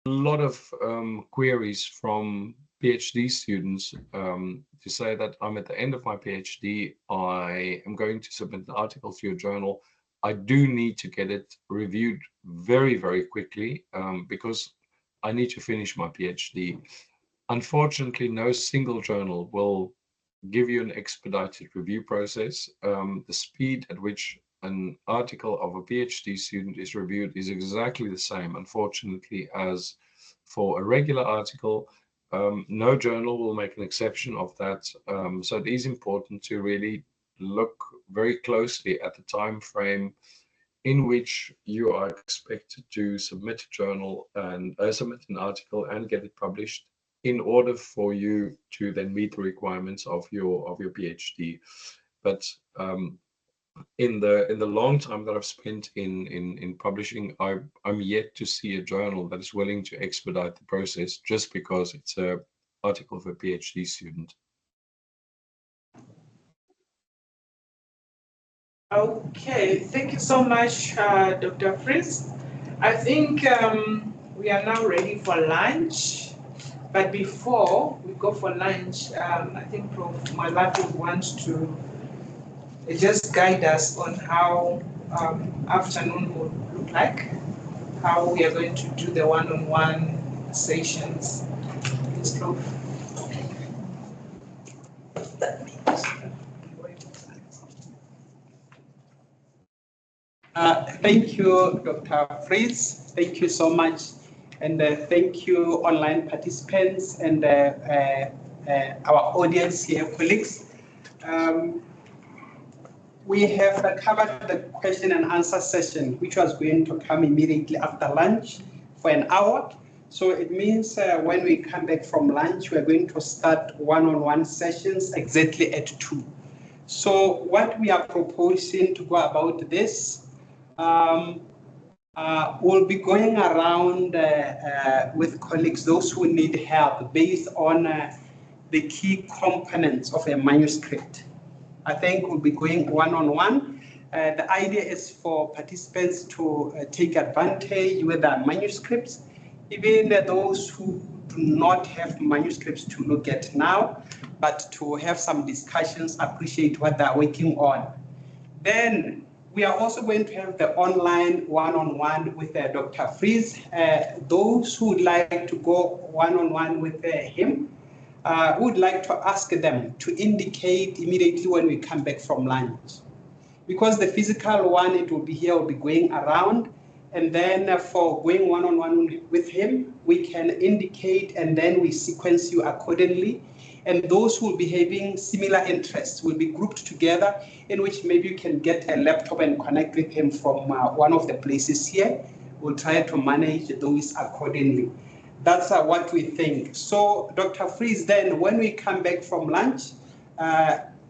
lot of queries from PhD students to say that I'm at the end of my PhD, I am going to submit an article to your journal. I do need to get it reviewed very, very quickly because I need to finish my PhD. Unfortunately, no single journal will give you an expedited review process. The speed at which an article of a PhD student is reviewed is exactly the same, unfortunately, as for a regular article. No journal will make an exception of that. So it is important to really look very closely at the time frame in which you are expected to submit a journal and submit an article and get it published in order for you to then meet the requirements of your PhD. But in the long time that I've spent in publishing, I'm yet to see a journal that is willing to expedite the process just because it's a article for a PhD student. Okay, thank you so much, Dr. Fritz. I think we are now ready for lunch. But before we go for lunch, I think Prof Moalafhi wants to just guide us on how afternoon will look like, how we are going to do the one-on-one sessions. Please, Prof. Thank you, Dr. Fritz. Thank you so much. And thank you, online participants and our audience here, colleagues. We have covered the question and answer session, which was going to come immediately after lunch for an hour. So it means when we come back from lunch, we're going to start one-on-one sessions exactly at 2. So what we are proposing to go about this, we'll be going around with colleagues, those who need help based on the key components of a manuscript. I think we'll be going one-on-one. The idea is for participants to take advantage with their manuscripts, even those who do not have manuscripts to look at now, but to have some discussions, appreciate what they're working on. Then we are also going to have the online one-on-one with Dr. Fritz. Those who would like to go one-on-one with him, would like to ask them to indicate immediately when we come back from lunch. Because the physical one, it will be here, will be going around. And then for going one-on-one with him, we can indicate and then we sequence you accordingly. And those who will be having similar interests will be grouped together, in which maybe you can get a laptop and connect with him from one of the places here. We'll try to manage those accordingly. That's what we think. So Dr. Fritz, then when we come back from lunch,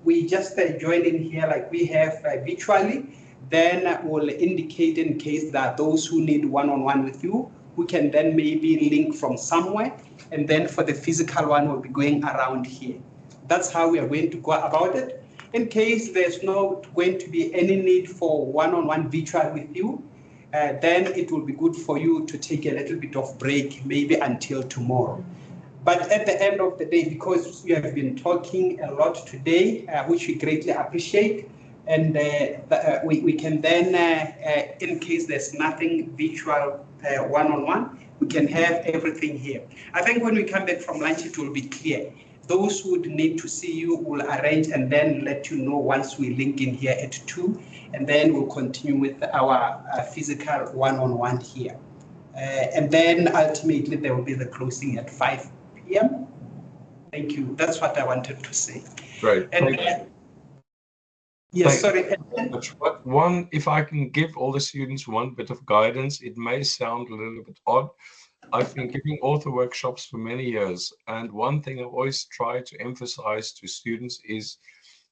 we just join in here like we have virtually. Then we'll indicate in case that those who need one-on-one with you, who can then maybe link from somewhere. And then for the physical one, we'll be going around here. That's how we are going to go about it. In case there's not going to be any need for one-on-one virtual with you, then it will be good for you to take a little bit of break, maybe until tomorrow. But at the end of the day, because we have been talking a lot today, which we greatly appreciate, and we can then, in case there's nothing virtual one-on-one, we can have everything here. I think when we come back from lunch, it will be clear. Those who would need to see you will arrange and then let you know once we link in here at 2, and then we'll continue with our physical one-on-one here. And then ultimately there will be the closing at 5 p.m. Thank you. That's what I wanted to say. Great. And, yes, sorry. One, if I can give all the students one bit of guidance, it may sound a little bit odd. I've been giving author workshops for many years, and one thing I always try to emphasize to students is,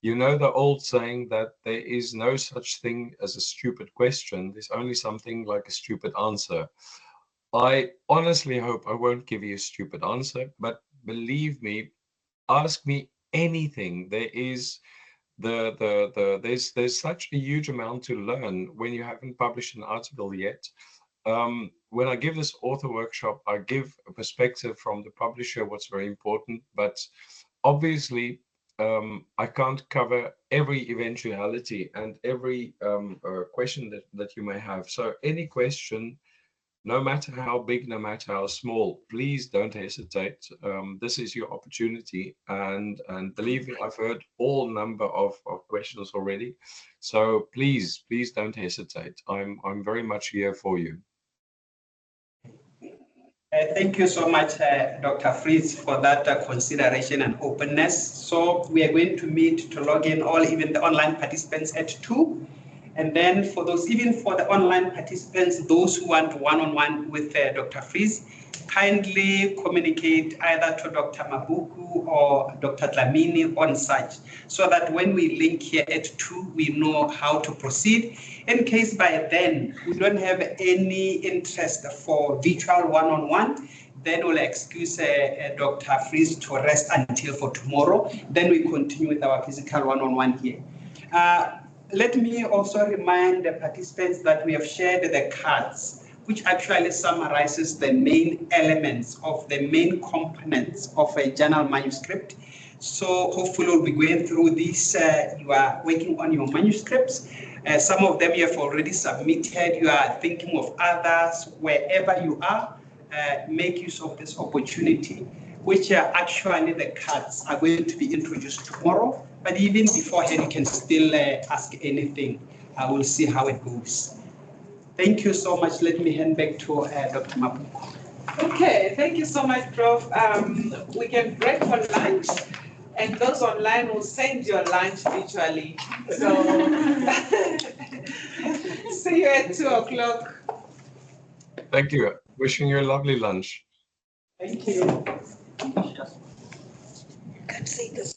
you know, the old saying that there is no such thing as a stupid question. There's only something like a stupid answer. I honestly hope I won't give you a stupid answer, but believe me, ask me anything. There is there's such a huge amount to learn when you haven't published an article yet. when I give this author workshop, I give a perspective from the publisher, what's very important, but obviously I can't cover every eventuality and every question that you may have. So any question, no matter how big, no matter how small, please don't hesitate. This is your opportunity. And believe me, I've heard all number of questions already. So please don't hesitate. I'm very much here for you. Thank you so much, Dr. Fritz, for that consideration and openness. So we are going to meet to log in all, even the online participants at 2. And then for those, even for the online participants, those who want one-on-one with Dr. Fritz, kindly communicate either to Dr. Mabuku or Dr. Dlamini on such, so that when we link here at 2, we know how to proceed. In case by then we don't have any interest for virtual one-on-one, then we'll excuse Dr. Fritz to rest until for tomorrow. Then we continue with our physical one-on-one here. Let me also remind the participants that we have shared the cards, which actually summarizes the main elements of the main components of a journal manuscript. So hopefully we'll be going through this. You are working on your manuscripts. Some of them you have already submitted. You are thinking of others. Wherever you are, make use of this opportunity, which actually the cards are going to be introduced tomorrow. But even beforehand, you can still ask anything. I will see how it goes. Thank you so much. Let me hand back to Dr. Mabuku. Okay, thank you so much, Prof. We can break for lunch, and those online will send your lunch virtually. So see you at 2 o'clock. Thank you. Wishing you a lovely lunch. Thank you. Can't say this.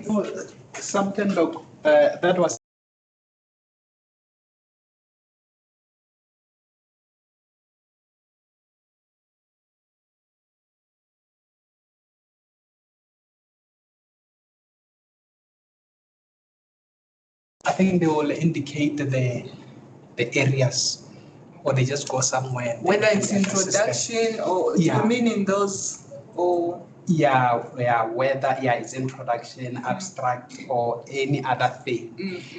No, something that was. I think they will indicate the areas, or they just go somewhere. Whether it's introduction or do you mean in those or? Yeah, whether it's introduction, abstract, or any other thing,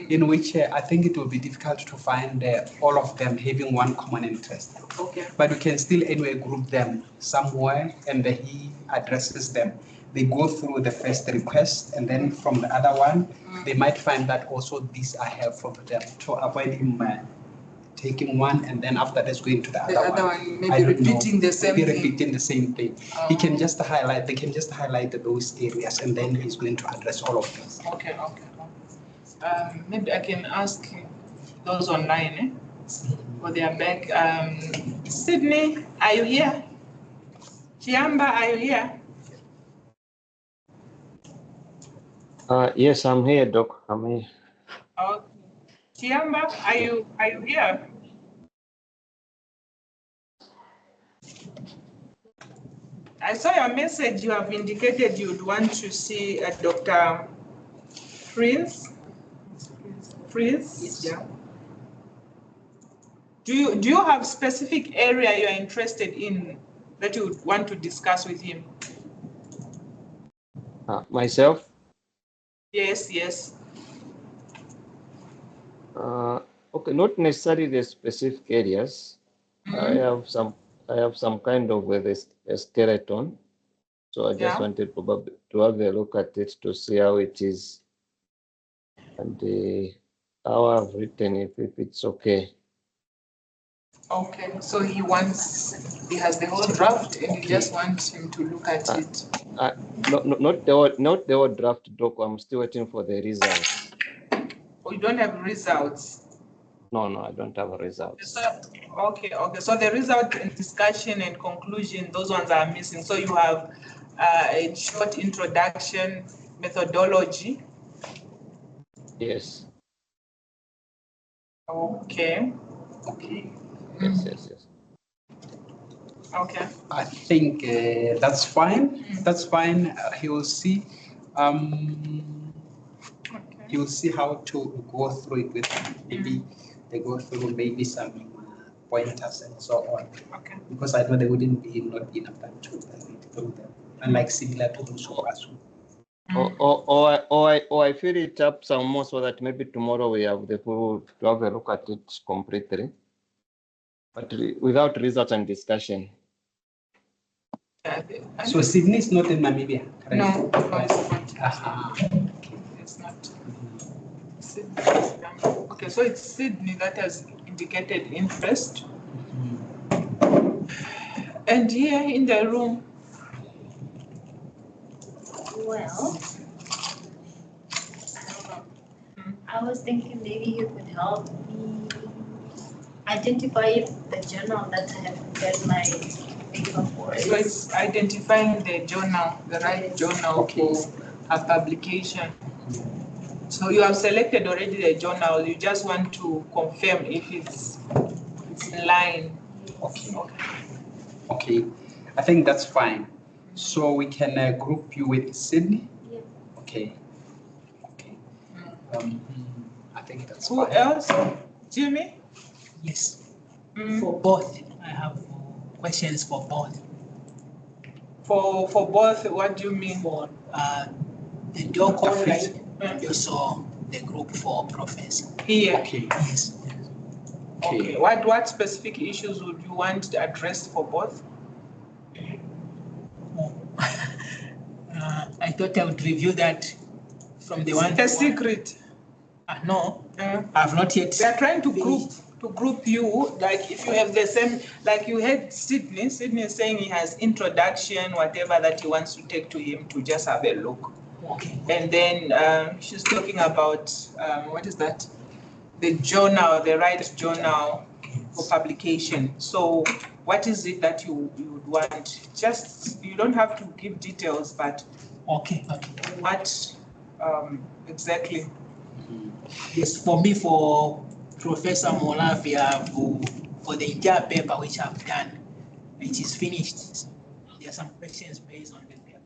in which I think it will be difficult to find all of them having one common interest. Okay. But we can still anyway group them somewhere, and he addresses them. They go through the first request, and then from the other one, they might find that also these I have from them, to avoid him taking one and then after that's going to the other one. Maybe repeating the same thing. Repeating the same thing. He can just highlight, they can just highlight those areas, and then he's going to address all of them. Okay. Maybe I can ask those online, for their back. Sydney, are you here? Chiamba, are you here? Yes, I'm here, Doc. I'm here. Okay. Chiamba, are you here? I saw your message. You have indicated you'd want to see Dr. Fritz. Yes. Yeah. Do you have specific area you're interested in that you would want to discuss with him? Myself? Yes. Okay, not necessarily the specific areas. I have some kind of a skeleton, so I just wanted probably to have a look at it to see how it is, and how I've written it, if it's okay. Okay, so he has the whole draft, and you just want him to look at it. Not the whole draft, Doc. I'm still waiting for the results. Oh, you don't have results? No, I don't have results. Okay. So the result and discussion and conclusion, those ones are missing. So you have a short introduction, methodology. Yes. Okay. Yes. Okay. I think that's fine. That's fine. He will see. He will see how to go through it with maybe they go through maybe some pointers and so on. Okay. Because I know they wouldn't be not enough time to read through them, unlike similar to those of us. Or I fill it up some more so that maybe tomorrow we have the full to have a look at it completely, but without results and discussion. So Sydney is not in Namibia, correct? No, it's not. Okay, so it's Sydney that has indicated interest. And here in the room. Well, I was thinking maybe you could help me identify the journal that I have prepared my paper for. So it's identifying the journal, the right journal for a publication. So you have selected already the journal, you just want to confirm if it's in line. Okay, I think that's fine. So we can group you with Sydney? Yeah. Okay. I think that's fine. Who else? Jimmy? Yes. For both, I have questions for both. For both, what do you mean? For the Dr. Fritz, and also the group for Professor. Here? Okay. Yes. Okay. What specific issues would you want addressed for both? I thought I would review that from the one. It's a secret. No, I've not yet. They are trying to group you, like if you have the same, like you had Sydney is saying he has introduction, whatever that he wants to take to him to just have a look. Okay. And then she's talking about, what is that? The journal, the right journal for publication. So what is it that you would want? Just, you don't have to give details, but okay. exactly. Yes, for me, for Professor Moalafhi, for the entire paper which I've done, it is finished. There are some questions based on the paper.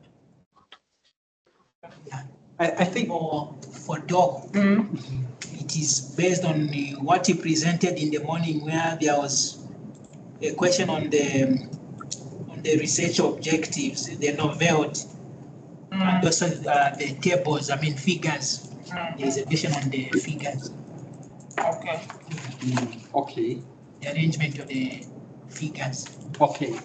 Yeah. I think for Doc, it is based on what he presented in the morning, where there was a question on the research objectives, the novelty, and also the tables, figures. There is a question on the figures. Okay. Okay. The arrangement of the figures. Okay.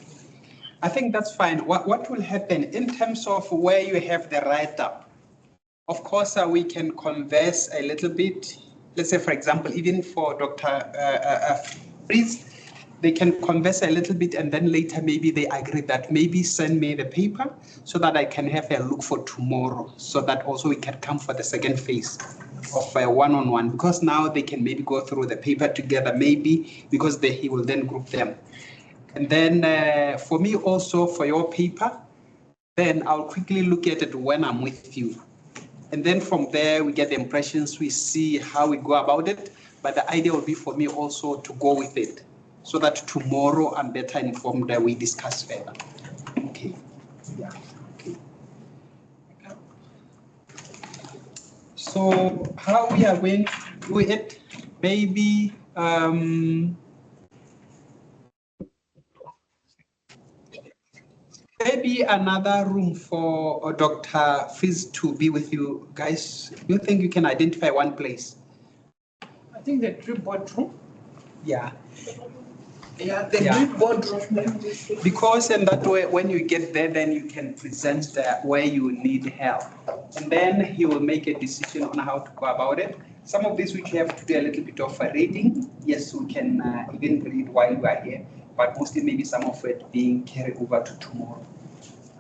I think that's fine. What will happen in terms of where you have the write-up? Of course, we can converse a little bit. Let's say, for example, even for Dr. Fritz, they can converse a little bit, and then later maybe they agree that maybe send me the paper so that I can have a look for tomorrow, so that also we can come for the second phase of one-on-one, because now they can maybe go through the paper together, maybe because he will then group them. And then for me also, for your paper, then I'll quickly look at it when I'm with you. And then from there, we get the impressions, we see how we go about it. But the idea will be for me also to go with it, so that tomorrow I'm better informed that we discuss further. Okay. Yeah. Okay. So how we are going to do it, maybe maybe another room for Dr. Fritz to be with you guys. Do you think you can identify one place? I think the drip boardroom. Yeah. Yeah, the drip boardroom. Because in that way, when you get there, then you can present where you need help. And then he will make a decision on how to go about it. Some of this we have to do a little bit of reading. Yes, we can even read while we are here, but mostly maybe some of it being carried over to tomorrow.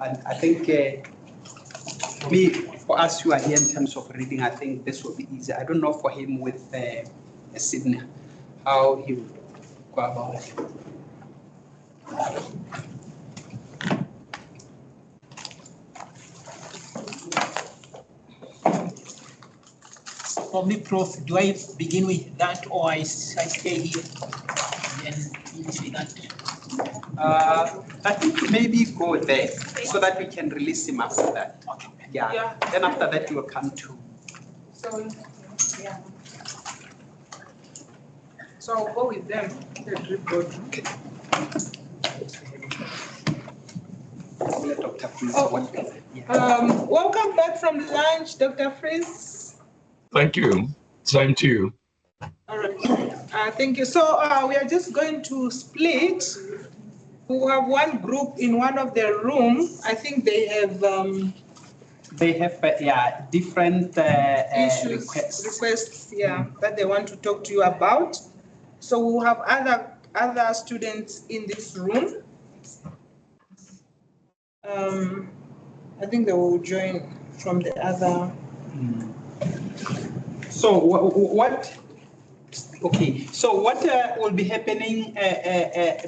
And I think for us who are here in terms of reading, I think this will be easy. I don't know for him with Sydney, how he will go about it. For me, Prof, do I begin with that, or I stay here and finish with that? I think maybe go there so that we can release him after that. Okay. Yeah. Then after that, you will come to. So, yeah. So I'll go with them. The drip boardroom. Okay. Dr. Fritz, welcome back from lunch, Dr. Fritz. Thank you. Same to you. All right. Thank you. So we are just going to split. We have one group in one of the rooms. I think they have different requests that they want to talk to you about. So we'll have other students in this room. I think they will join from the other. So what? Okay. So what will be happening,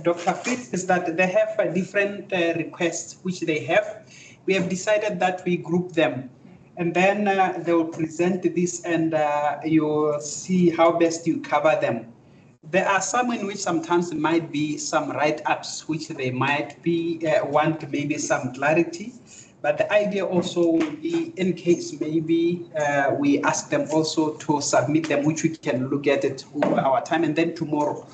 Dr. Fritz, is that they have different requests which they have. We have decided that we group them, and then they will present this, and you'll see how best you cover them. There are some in which sometimes there might be some write-ups which they might be want maybe some clarity. But the idea also will be, in case maybe we ask them also to submit them, which we can look at it over our time, and then tomorrow,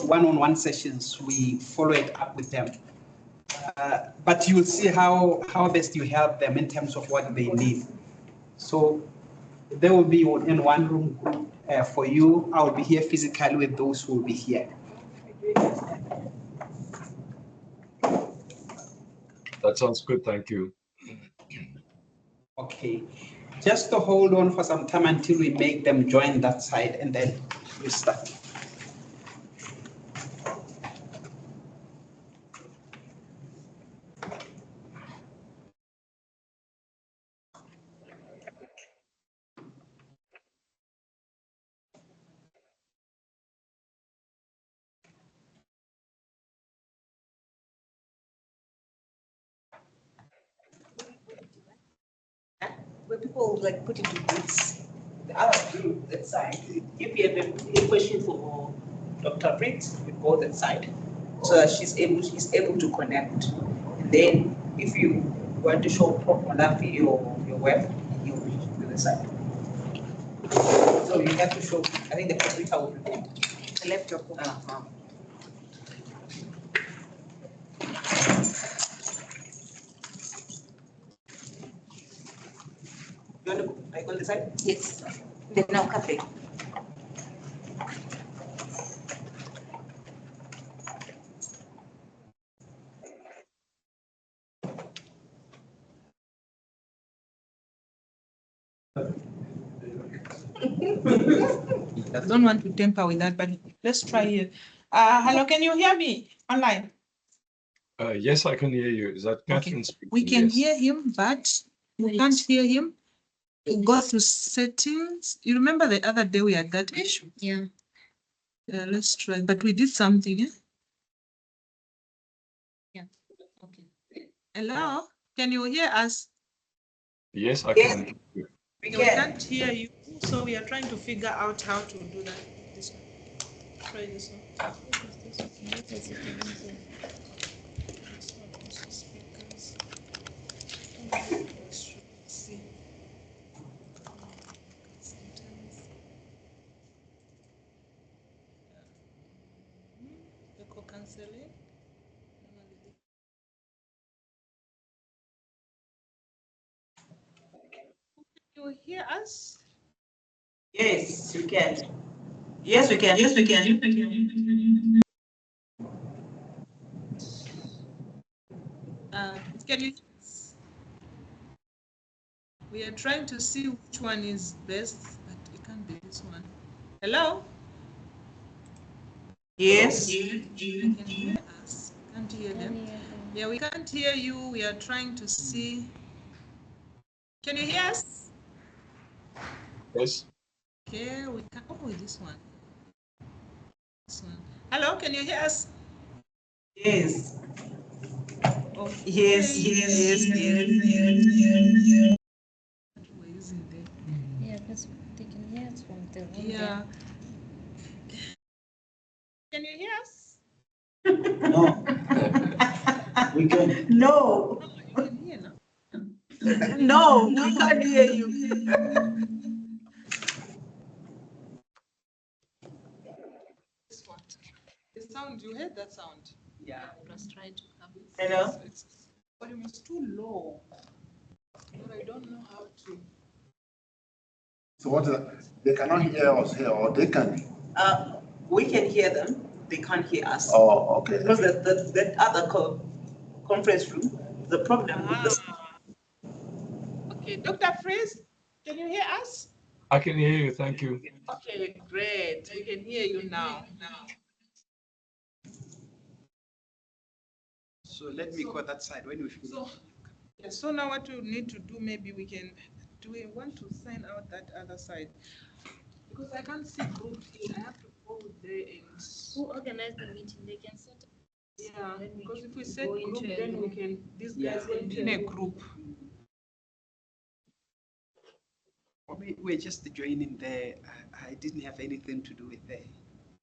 one-on-one sessions, we follow it up with them. But you'll see how best you help them in terms of what they need. So they will be in one room group for you. I will be here physically with those who will be here. That sounds good. Thank you. Okay, just to hold on for some time until we make them join that side, and then you start. where people like put into groups. The other group, that side. If you have a question for Dr. Fritz, you go that side, so that she's able to connect. And then if you want to show Prof Moalafhi your web, you will do the side. So you have to show. I think the computer will be the laptop. You want to like on the side? Yes. Then now cafe. I don't want to tamper with that, but let's try here. Hello, can you hear me online? Yes, I can hear you. Is that Catherine speaking? We can Yes. hear him, but we can't hear him. Go to settings. You remember the other day we had that issue? Yeah. Let's try, but we did something. Yeah. Okay. Hello, can you hear us? Yes, I can. We can't hear you, so we are trying to figure out how to do that. This one. Try this one. Speakers. See. Echo cancelling. Can you hear us? Yes, you can. Yes, we can. Yes, we can. Can you hear us? We are trying to see which one is best, but it can't be this one. Hello? Yes. You can hear us. Can't hear them. Yeah, we can't hear you. We are trying to see. Can you hear us? Yes. Okay, we can. Oh, this one. This one. Hello, can you hear us? Yes. Okay. Yes. Yes. We're using the. Yeah, because they can hear us from the room. Yeah. Can you hear us? No. We can. No. You can hear now. No, we can't hear you. This one. The sound, you heard that sound? Yeah. Let's try to have it. Hello? Volume is too low. But I don't know how to. So what is that? They cannot hear us here, or they can? We can hear them. They can't hear us. Oh, okay. Because that other conference room, the problem with the. Okay, Dr. Fritz, can you hear us? I can hear you. Thank you. Okay, great. We can hear you now. So let me go that side when we finish. So now what we need to do, maybe we can, do we want to sign out that other side? Because I can't see group here. I have to go there and. Who organized the meeting? They can set up. Yeah, Then we because if we can set go group, into a then we group. can, these guys can be in a group. We're just joining there. I didn't have anything to do with there.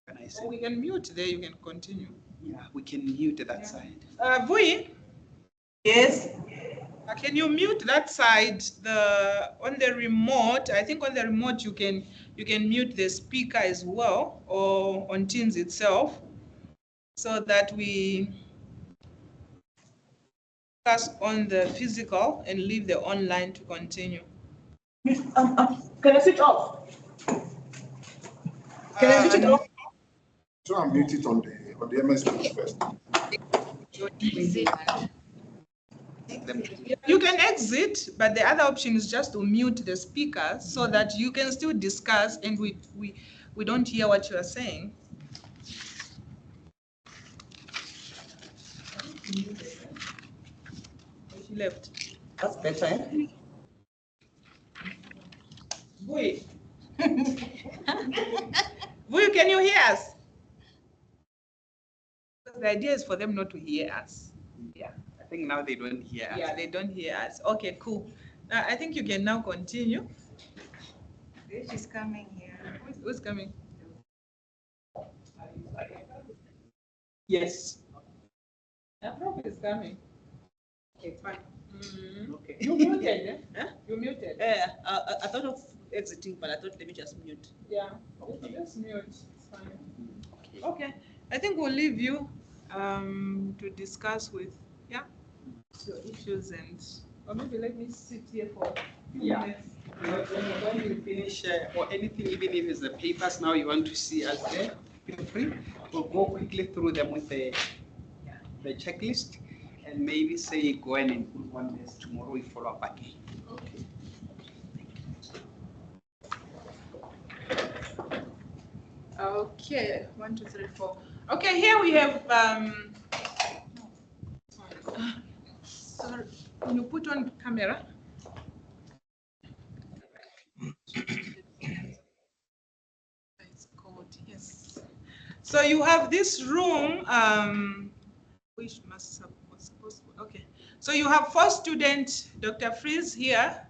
Can I say? Or we can mute there, you can continue. Yeah, we can mute that side. Vui, Yes. can you mute that side? On the remote, I think on the remote you can mute the speaker as well, or on Teams itself, so that we focus on the physical and leave the online to continue. Can I switch off? Can I switch it off? So I'll mute it on the MS Teams first. You can exit, but the other option is just to mute the speaker so that you can still discuss and we don't hear what you are saying. She left. That's better. Eh? Vui. Vui, can you hear us? The idea is for them not to hear us. Yeah, I think now they don't hear us. Yeah, they don't hear us. Okay, cool. I think you can now continue. She's coming here. Who's coming? Yes. Prof is coming. Okay, fine. Okay. You muted, eh? Huh? You muted. I thought of exiting, but I thought let me just mute. Yeah, just mute. It's fine. Okay, I think we'll leave you to discuss with your issues, and or maybe let me sit here for a few minutes. When you finish or anything, even if it's the papers now you want to see us there, feel free. We'll go quickly through them with the checklist and maybe say go in and put one test tomorrow. We follow up again. Okay. Okay, 1, 2, 3, 4. Okay, here we have sorry, can you put on camera? It's called, yes. So you have this room, which was supposed to, okay. So you have 4 students, Dr. Fritz here,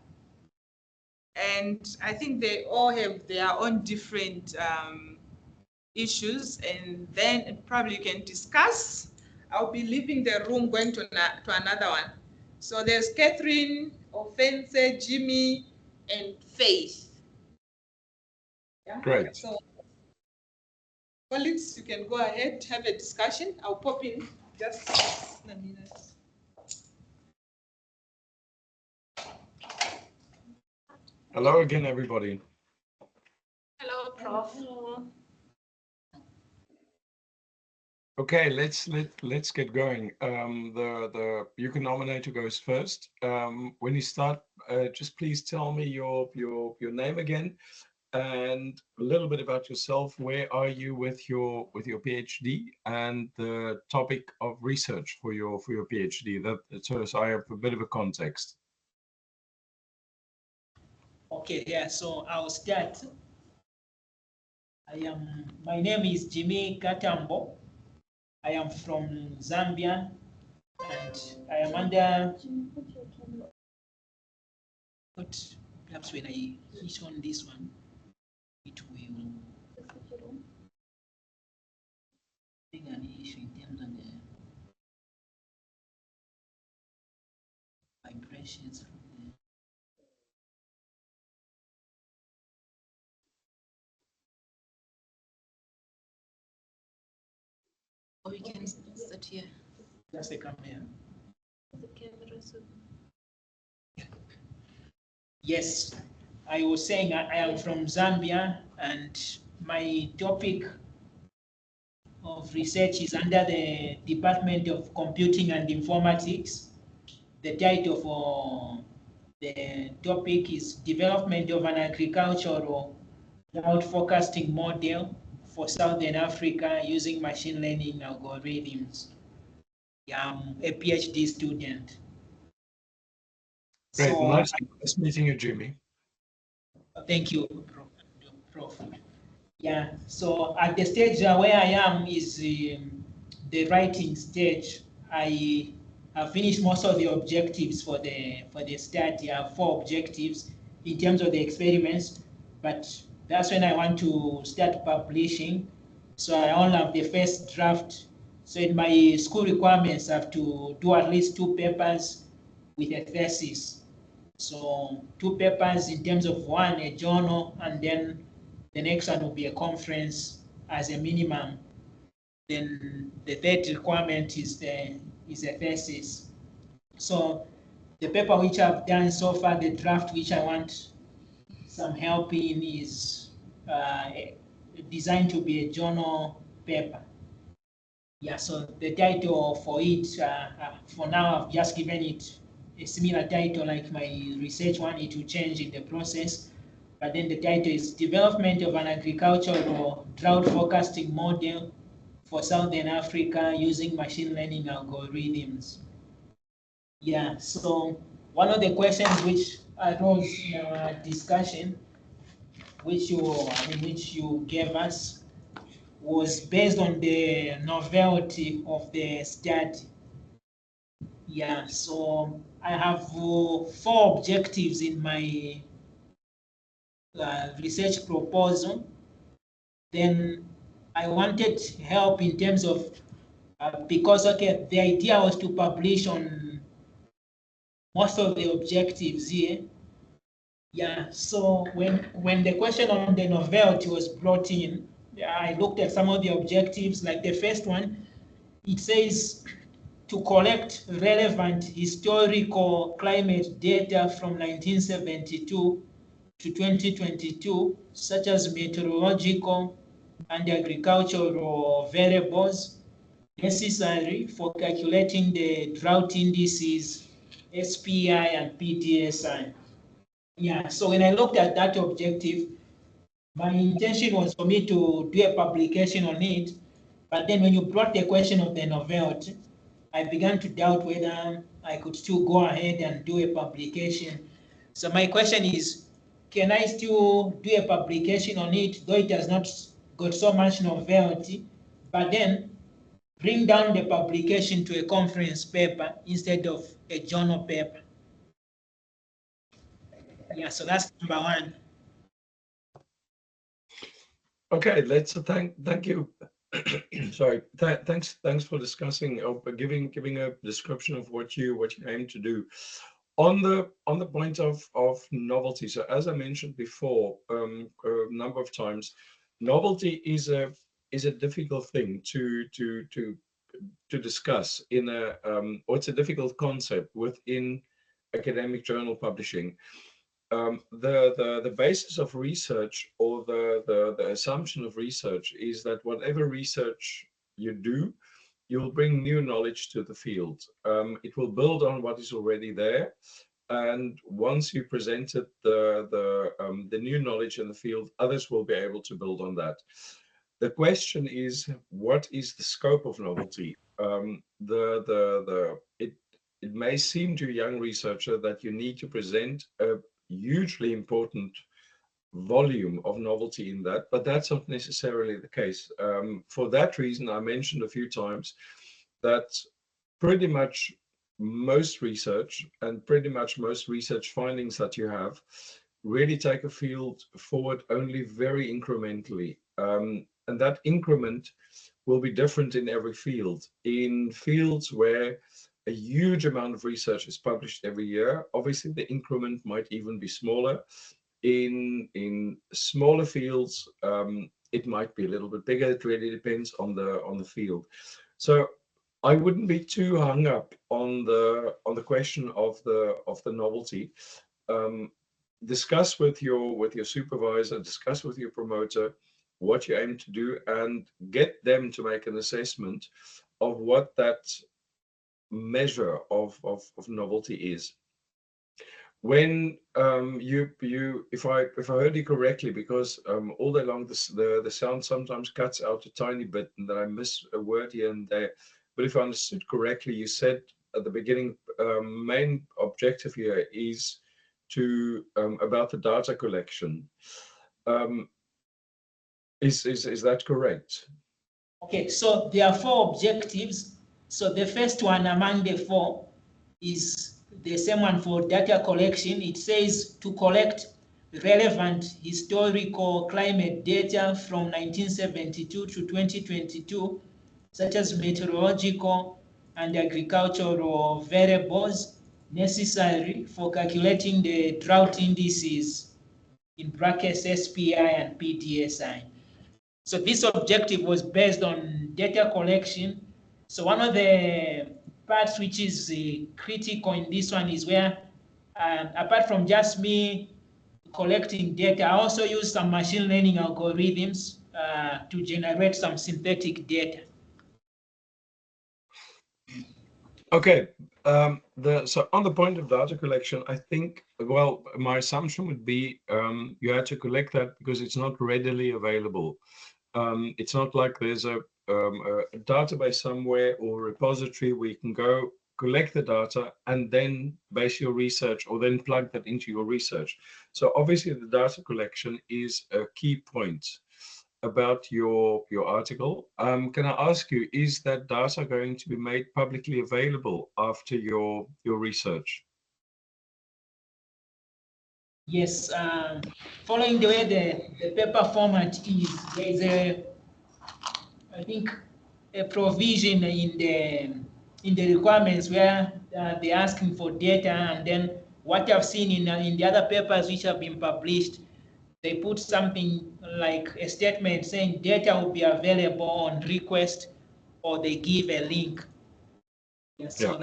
and I think they all have their own different issues, and then probably you can discuss. I'll be leaving the room, going to another one. So there's Catherine, Offense, Jimmy, and Faith. Yeah? Great. So, colleagues, you can go ahead, have a discussion. I'll pop in just in a minute. Hello again, everybody. Hello, Prof. Hello. Okay, let's get going. You can nominate who goes first. When you start, just please tell me your name again and a little bit about yourself. Where are you with your PhD and the topic of research for your PhD? So I have a bit of a context. Okay, yeah, so I'll start. My name is Jimmy Katambo. I am from Zambia, and I am under, but perhaps when I hit on this one, it will be an issue in terms of the vibrations from the. Or we can sit here. Just a camera. The camera. Yes, I was saying I am from Zambia, and my topic of research is under the Department of Computing and Informatics. The title for the topic is Development of an Agricultural Drought Forecasting Model for Southern Africa using machine learning algorithms. I'm a PhD student. Great, So, nice meeting you, Jimmy. Thank you, Prof. Yeah, so at the stage where I am is the writing stage. I have finished most of the objectives for the study. I have 4 objectives in terms of the experiments, but that's when I want to start publishing. So I only have the first draft. So in my school requirements, I have to do at least 2 papers with a thesis. So 2 papers in terms of one, a journal, and then the next one will be a conference as a minimum. Then the third requirement is a thesis. So the paper which I've done so far, the draft which I want some help in is designed to be a journal paper. Yeah, so the title for it, for now, I've just given it a similar title like my research one. It will change in the process. But then the title is Development of an Agricultural Drought Forecasting Model for Southern Africa using machine learning algorithms. Yeah, so one of the questions which arose in our discussion, which you gave us, was based on the novelty of the study. Yeah, so I have 4 objectives in my research proposal. Then I wanted help in terms of, because okay, the idea was to publish on most of the objectives here. Yeah, so when the question on the novelty was brought in, I looked at some of the objectives. Like the first one, it says to collect relevant historical climate data from 1972 to 2022, such as meteorological and agricultural variables necessary for calculating the drought indices, SPI and PTSI. Yeah, so when I looked at that objective, my intention was for me to do a publication on it, but then when you brought the question of the novelty, I began to doubt whether I could still go ahead and do a publication. So my question is, can I still do a publication on it, though it has not got so much novelty, but then bring down the publication to a conference paper instead of a journal paper? Yeah, so that's number one. Okay, let's thank you. Sorry, thanks for discussing or giving a description of what you aim to do. On the point of novelty, so as I mentioned before, a number of times, novelty is a difficult thing to discuss in a or it's a difficult concept within academic journal publishing. The basis of research, or the assumption of research, is that whatever research you do, you'll bring new knowledge to the field. It will build on what is already there, and once you presented the new knowledge in the field, others will be able to build on that. The question is, what is the scope of novelty? It may seem to a young researcher that you need to present a hugely important volume of novelty in that, but that's not necessarily the case. For that reason, I mentioned a few times that pretty much most research and pretty much most research findings that you have really take a field forward only very incrementally. And that increment will be different in every field. In fields where a huge amount of research is published every year, obviously the increment might even be smaller. In smaller fields, it might be a little bit bigger. It really depends on the field. So I wouldn't be too hung up on the question of the novelty. Discuss with your supervisor, discuss with your promoter what you aim to do, and get them to make an assessment of what that measure of novelty is. When if I heard you correctly, because all day long the sound sometimes cuts out a tiny bit and that I miss a word here and there, but if I understood correctly, you said at the beginning, main objective here is to about the data collection. Is that correct? Okay, so there are 4 objectives. So the first one among the 4 is the same one for data collection. It says to collect relevant historical climate data from 1972 to 2022, such as meteorological and agricultural variables necessary for calculating the drought indices, in brackets SPI and PTSI. So this objective was based on data collection. So one of the parts which is critical in this one is where, apart from just me collecting data, I also use some machine learning algorithms to generate some synthetic data. Okay, so on the point of data collection, I think, well, my assumption would be you had to collect that because it's not readily available. It's not like there's a database somewhere or repository where you can go collect the data and then base your research, or then plug that into your research. So obviously the data collection is a key point. about your article. Can I ask you, is that data going to be made publicly available after your research? Yes, following the way the paper format is, there is I think, a provision in the requirements where they're asking for data, and then what I've seen in the other papers which have been published, they put something like a statement saying data will be available on request, or they give a link. Yes, so Yeah.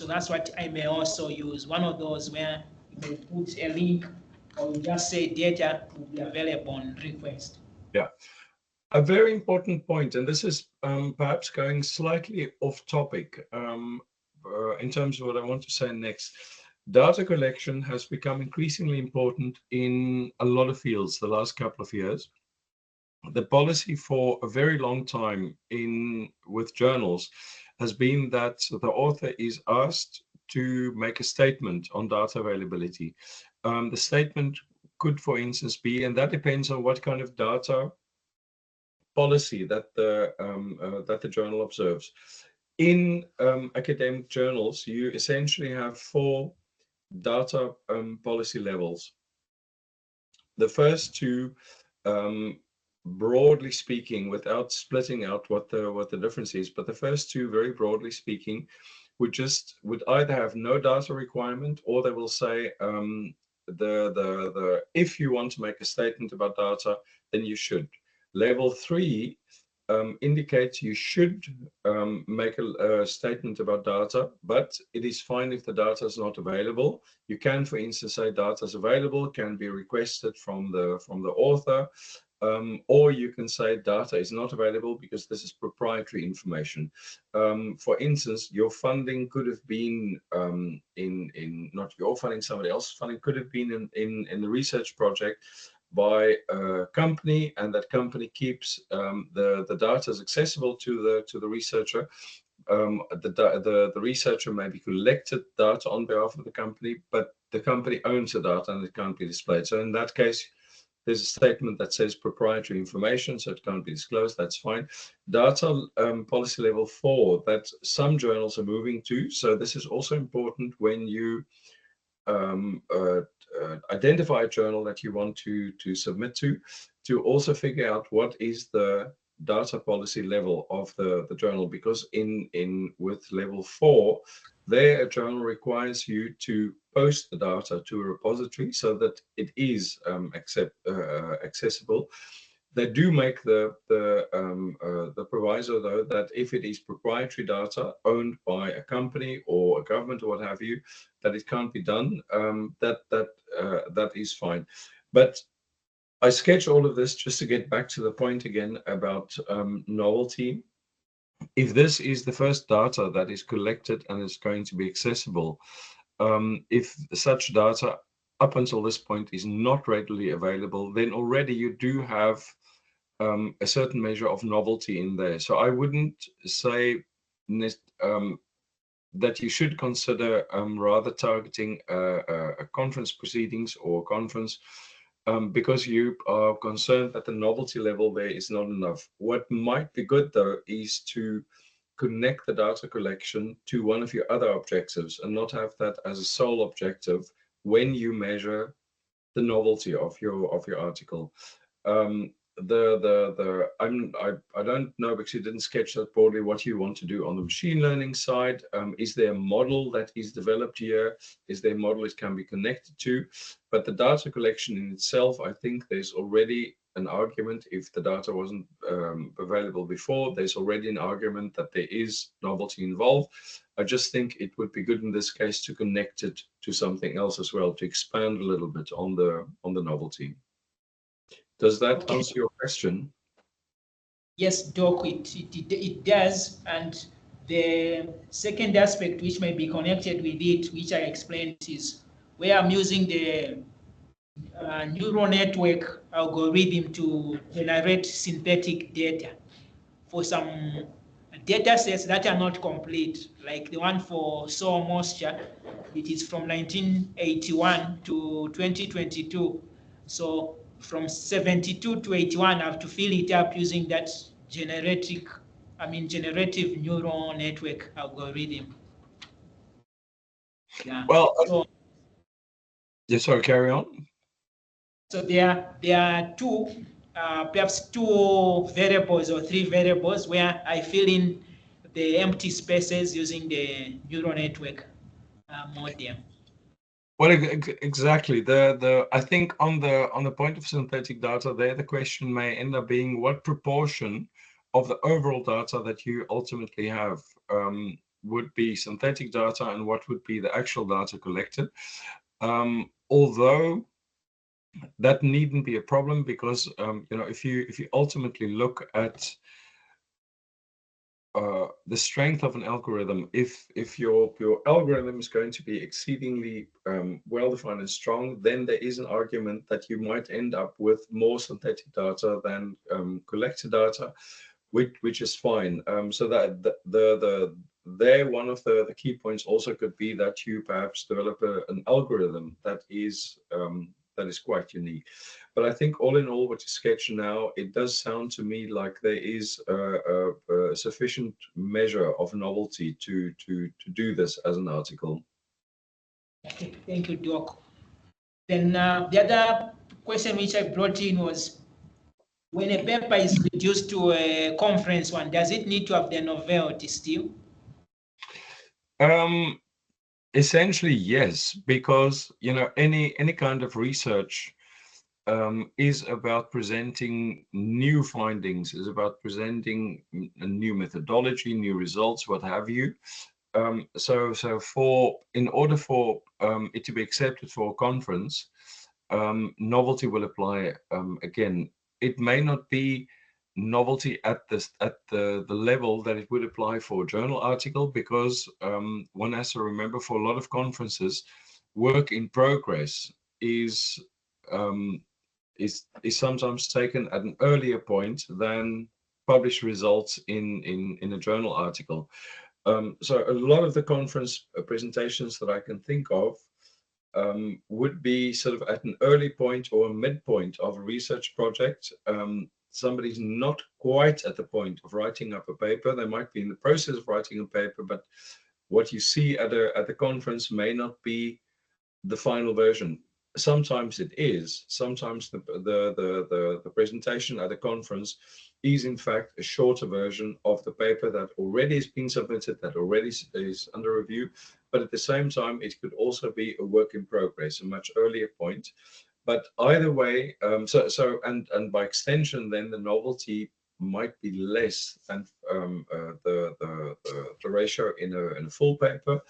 that's what I may also use, one of those where you may put a link, or you just say data will be available on request. Yeah. A very important point, and this is perhaps going slightly off topic in terms of what I want to say next. Data collection has become increasingly important in a lot of fields the last couple of years. The policy for a very long time with journals has been that the author is asked to make a statement on data availability. The statement could, for instance, be, and that depends on what kind of data policy that the journal observes. In academic journals, you essentially have 4 data policy levels. The first 2, broadly speaking, without splitting out what the difference is, but the first 2, very broadly speaking, would either have no data requirement, or they will say if you want to make a statement about data, then you should. Level 3 indicates you should make a statement about data, but it is fine if the data is not available. You can, for instance, say data is available, can be requested from the author, or you can say data is not available because this is proprietary information. For instance, your funding could have been not your funding, somebody else's funding could have been in the research project by a company, and that company keeps the data is accessible to the researcher. The researcher maybe collected data on behalf of the company, but the company owns the data and it can't be displayed. So in that case, there's a statement that says proprietary information, so it can't be disclosed. That's fine. Data policy level 4 that some journals are moving to. So this is also important when you identify a journal that you want to submit to also figure out what is the data policy level of the journal, because with level 4 there, a journal requires you to post the data to a repository so that it is accessible. They do make the proviso, though, that if it is proprietary data owned by a company or a government or what have you, that it can't be done. That is fine. But I sketch all of this just to get back to the point again about novelty. If this is the first data that is collected and is going to be accessible, if such data up until this point is not readily available, then already you do have a certain measure of novelty in there. So I wouldn't say that you should consider rather targeting a conference proceedings or conference because you are concerned that the novelty level there is not enough. What might be good, though, is to connect the data collection to one of your other objectives and not have that as a sole objective when you measure the novelty of your article. I don't know, because you didn't sketch that broadly, what you want to do on the machine learning side. Is there a model that is developed here? Is there a model it can be connected to? But the data collection in itself, I think there's already an argument. If the data wasn't available before, there's already an argument that there is novelty involved. I just think it would be good in this case to connect it to something else as well, to expand a little bit on the novelty. Does that answer your question? Yes, Doc, it does. And the second aspect, which may be connected with it, which I explained, is where I'm using the neural network algorithm to generate synthetic data for some data sets that are not complete, like the one for soil moisture. It is from 1981 to 2022. So from 72 to 81, I have to fill it up using that generative neural network algorithm. Yeah. Well, So, yeah, sorry, carry on. so there are two, perhaps two variables or three variables where I fill in the empty spaces using the neural network model. Well, exactly. I think on the point of synthetic data, there the question may end up being what proportion of the overall data that you ultimately have would be synthetic data and what would be the actual data collected. Although that needn't be a problem because if you ultimately look at the strength of an algorithm, if your algorithm is going to be exceedingly well defined and strong, then there is an argument that you might end up with more synthetic data than collected data, which is fine. So that one of the key points also could be that you perhaps develop an algorithm that is quite unique. But I think all in all, what you sketch now, it does sound to me like there is a sufficient measure of novelty to do this as an article. Okay, thank you, Doc. Then the other question which I brought in was, when a paper is reduced to a conference one, does it need to have the novelty still? Essentially, yes, because any kind of research is about presenting new findings, is about presenting a new methodology, new results, what have you. So in order for it to be accepted for a conference, novelty will apply. Again, it may not be novelty at the level that it would apply for a journal article, because one has to remember, for a lot of conferences, work in progress is sometimes taken at an earlier point than published results in a journal article. So a lot of the conference presentations that I can think of would be sort of at an early point or a midpoint of a research project. Somebody's not quite at the point of writing up a paper. They might be in the process of writing a paper, but what you see at a conference may not be the final version. Sometimes it is. Sometimes the presentation at a conference is in fact a shorter version of the paper that already has been submitted, that already is under review. But at the same time, it could also be a work in progress, a much earlier point. But either way, and by extension, then the novelty might be less than the ratio in a full paper.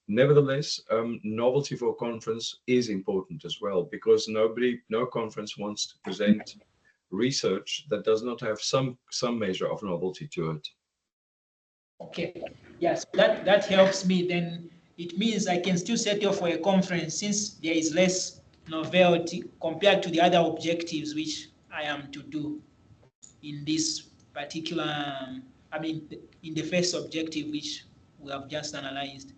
Nevertheless, novelty for a conference is important as well, because no conference wants to present research that does not have some measure of novelty to it. Okay, yes, that helps me. Then it means I can still settle for a conference since there is less novelty compared to the other objectives which I am to do in this particular, in the first objective which we have just analyzed.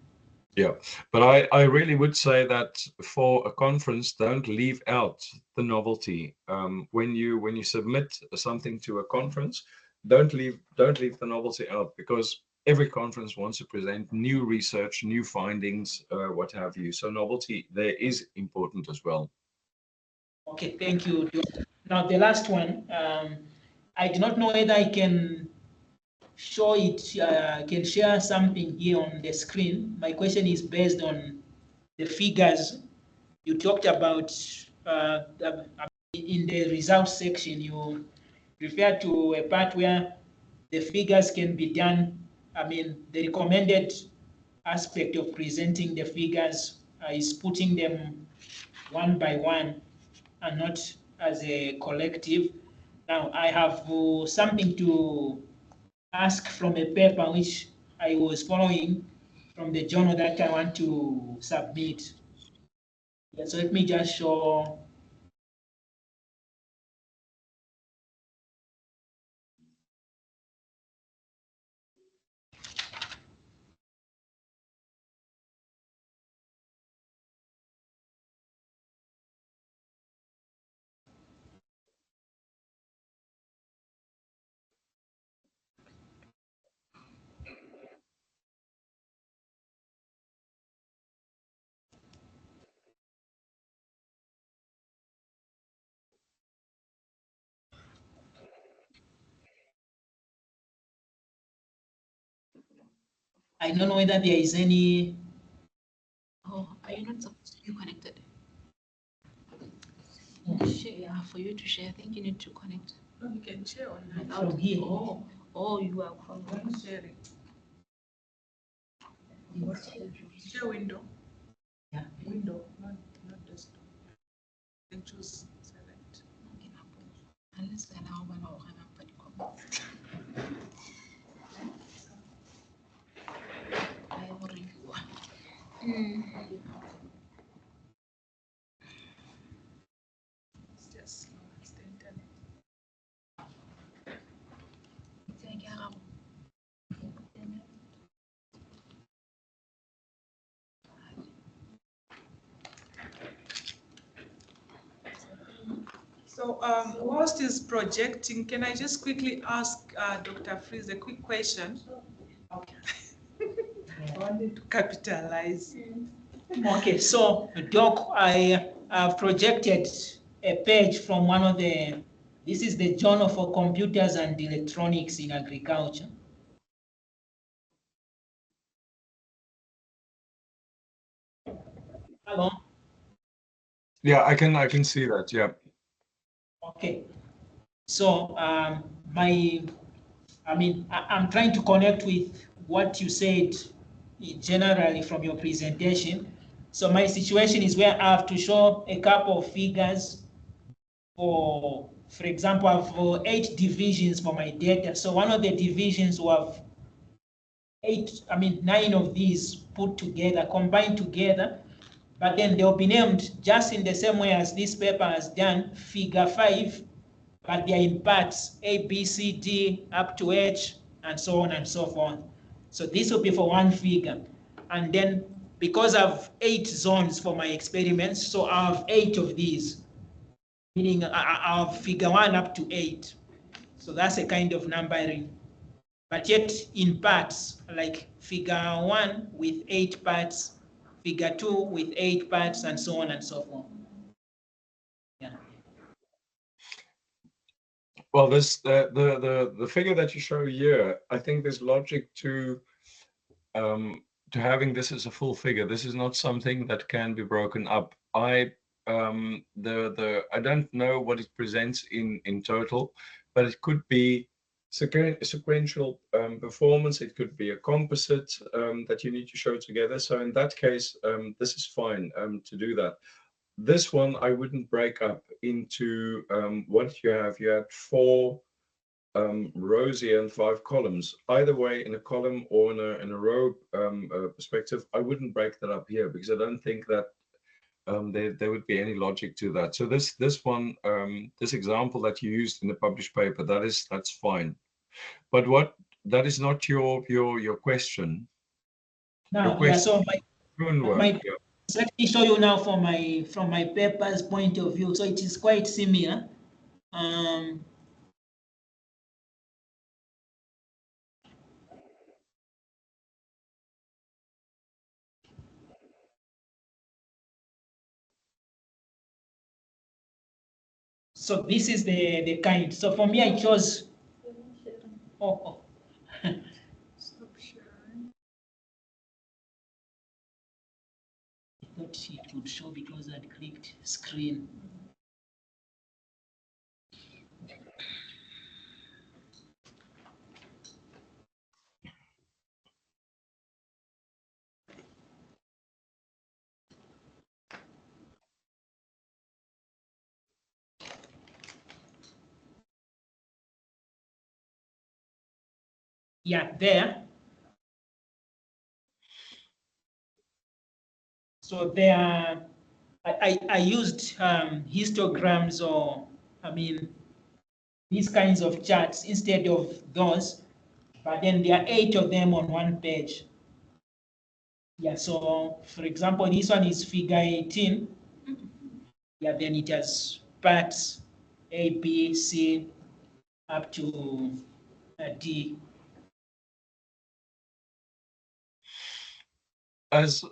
Yeah, but I really would say that for a conference, don't leave out the novelty. When you submit something to a conference, don't leave the novelty out, because every conference wants to present new research, new findings, what have you. So novelty there is important as well. Okay, thank you. Now the last one, I do not know whether I can show it, can share something here on the screen. My question is based on the figures you talked about in the results section. You refer to a part where the figures can be done. The recommended aspect of presenting the figures is putting them one by one and not as a collective. Now, I have something to ask from a paper which I was following from the journal that I want to submit. Yeah, so let me just show. I don't know whether there is any. Oh, are you not supposed to be connected? Share, for you to share, I think you need to connect. No, you can share online. From here. Oh, you are from Sharing. Share window. Yeah. Window, not desktop. You can choose select. Unless I now want to It's just slow, it's the internet. So whilst he's projecting, can I just quickly ask Dr. Fritz a quick question? Okay. I wanted to capitalize. Okay, so Doc, I have projected a page from one of the, this is the Journal for Computers and Electronics in Agriculture. Hello? Yeah, I can see that. Yeah. Okay. So I'm trying to connect with what you said generally from your presentation. So my situation is where I have to show a couple of figures for example, I have 8 divisions for my data. So one of the divisions will have 9 of these put together, combined together, but then they'll be named just in the same way as this paper has done, figure 5, but they're in parts, A, B, C, D, up to H, and so on and so forth. So this will be for one figure. And then because I have 8 zones for my experiments, so I have 8 of these, meaning I have figure 1 up to 8. So that's a kind of numbering. But yet in parts, like figure 1 with 8 parts, figure 2 with 8 parts, and so on and so forth. Yeah. Well, this the figure that you show here, I think there's logic to having this as a full figure. This is not something that can be broken up. I don't know what it presents in total, but it could be sequential performance. It could be a composite that you need to show together. So in that case, this is fine to do that. This one I wouldn't break up into what you have. You had 4 rows here and 5 columns. Either way, in a column or in a row perspective, I wouldn't break that up here because I don't think that there would be any logic to that. So this one, this example that you used in the published paper, that's fine. But that is not your question. Now, your question, so yeah. Let me show you now from my paper's point of view. So it is quite similar. So this is the kind. So for me, I chose. Oh. Stop sharing. I thought it would show because I'd clicked screen. Yeah, there. So there, I used histograms or, these kinds of charts instead of those, but then there are 8 of them on one page. Yeah, so for example, this one is figure 18. Yeah, then it has parts A, B, C, up to D. As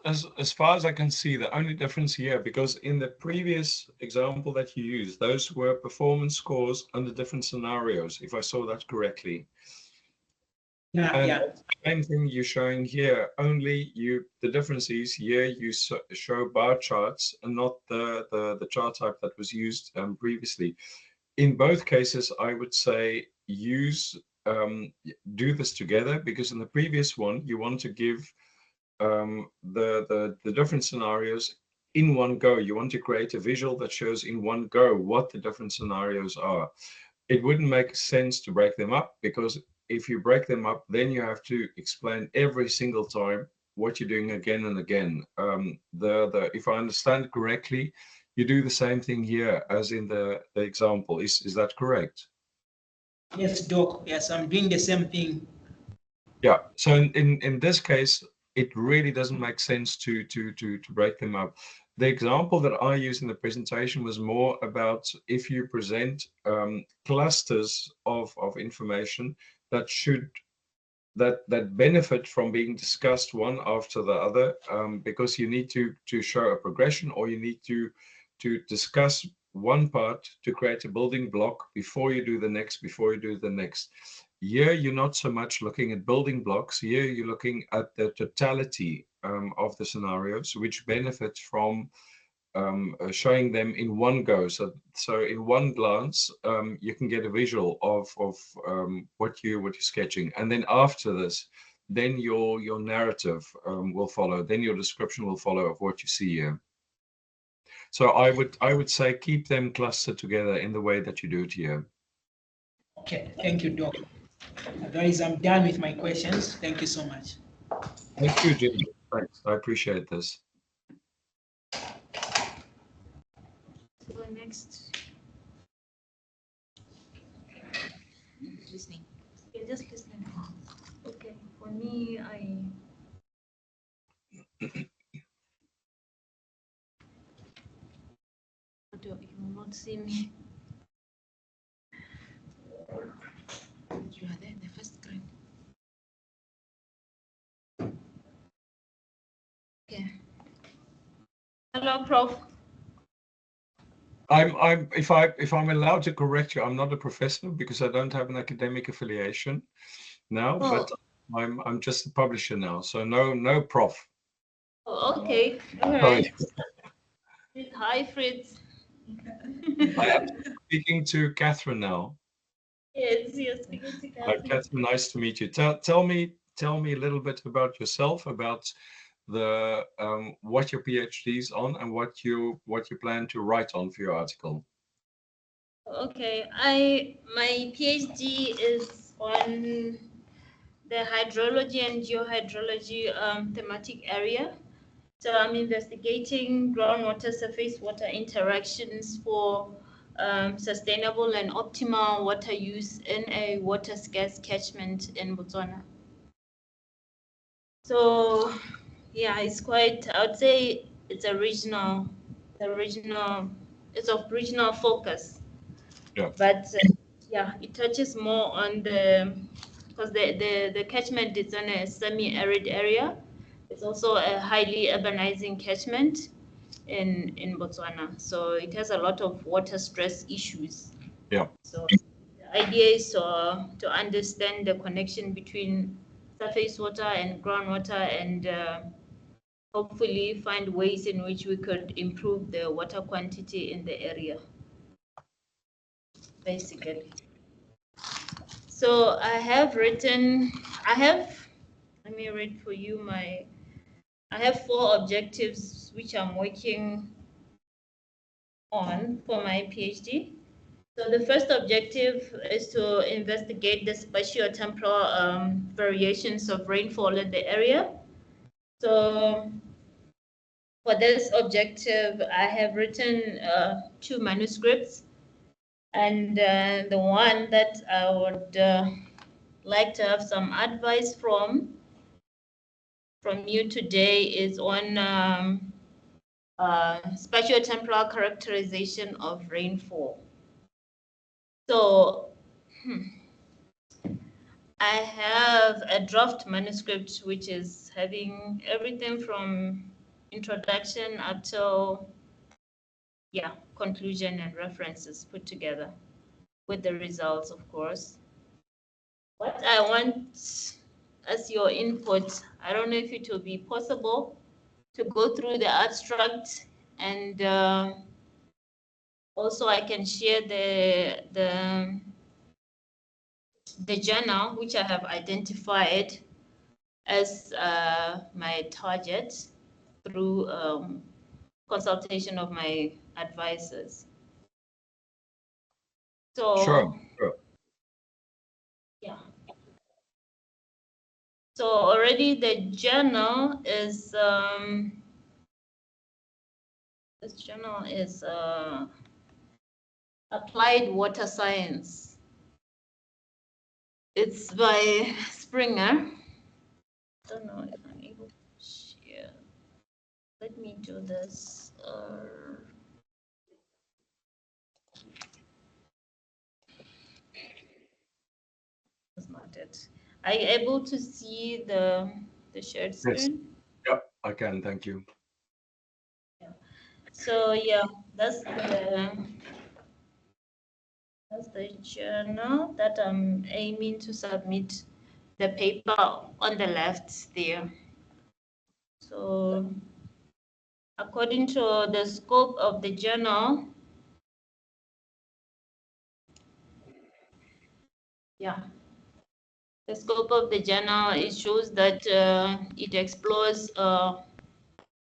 far as I can see, the only difference here, because in the previous example that you used, those were performance scores under different scenarios, if I saw that correctly. Yeah, And yeah. same thing you're showing here, only the difference is here you show bar charts and not the chart type that was used previously. In both cases, I would say do this together, because in the previous one, you want to give the different scenarios in one go. You want to create a visual that shows in one go what the different scenarios are. It wouldn't make sense to break them up, because if you break them up, then you have to explain every single time what you're doing again and again. If I understand correctly, you do the same thing here as in the example. Is that correct? Yes, Doc. Yes, I'm doing the same thing. Yeah. So in this case, it really doesn't make sense to break them up. The example that I used in the presentation was more about if you present clusters of information that benefit from being discussed one after the other, because you need to show a progression, or you need to discuss one part to create a building block before you do the next, Here, you're not so much looking at building blocks. Here, you're looking at the totality of the scenarios, which benefit from showing them in one go. So in one glance, you can get a visual of what you're sketching, and then after this, then your narrative will follow. Then your description will follow of what you see here. So I would say keep them clustered together in the way that you do it here. Okay, thank you, Doc. Otherwise, I'm done with my questions. Thank you so much. Thank you, Jim. Thanks. I appreciate this. So next. Listening. Yeah, just listening. Okay, for me, You will not see me. You are there in the first screen. Okay. Hello, Prof. If I'm allowed to correct you, I'm not a professor because I don't have an academic affiliation now, but I'm just a publisher now, so no prof. Oh, okay, all Sorry. right. Hi, Fritz. I am speaking to Catherine now. Yes, you're speaking to Catherine. Catherine, nice to meet you. Tell me a little bit about yourself, about the what your PhD is on, and what you plan to write on for your article. Okay, my PhD is on the hydrology and geohydrology thematic area. So I'm investigating groundwater surface water interactions for sustainable and optimal water use in a water scarce catchment in Botswana. So yeah, it's quite, I would say it's a regional, it's of regional focus. Yeah. But yeah, it touches more on because the catchment is on a semi-arid area. It's also a highly urbanizing catchment in Botswana. So it has a lot of water stress issues. Yeah. So the idea is to understand the connection between surface water and groundwater, and hopefully find ways in which we could improve the water quantity in the area, basically. So let me read for you I have 4 objectives which I'm working on for my PhD. So the first objective is to investigate the spatio-temporal variations of rainfall in the area. So for this objective, I have written 2 manuscripts, and the one that I would like to have some advice from you today is on spatio-temporal characterization of rainfall. So I have a draft manuscript which is having everything from introduction up till conclusion and references put together with the results, of course. What I want as your input. I don't know if it will be possible to go through the abstract, and also I can share the journal which I have identified as my target through consultation of my advisors. So Sure. yeah. So already the journal is this journal is Applied Water Science. It's by Springer. I don't know if I'm able to share. Let me do this. That's not it. Are you able to see the shared screen? Yes. Yeah, I can. Thank you. Yeah. So yeah, that's the journal that I'm aiming to submit the paper on the left there. So according to the scope of the journal, yeah, the scope of the journal, it shows that it explores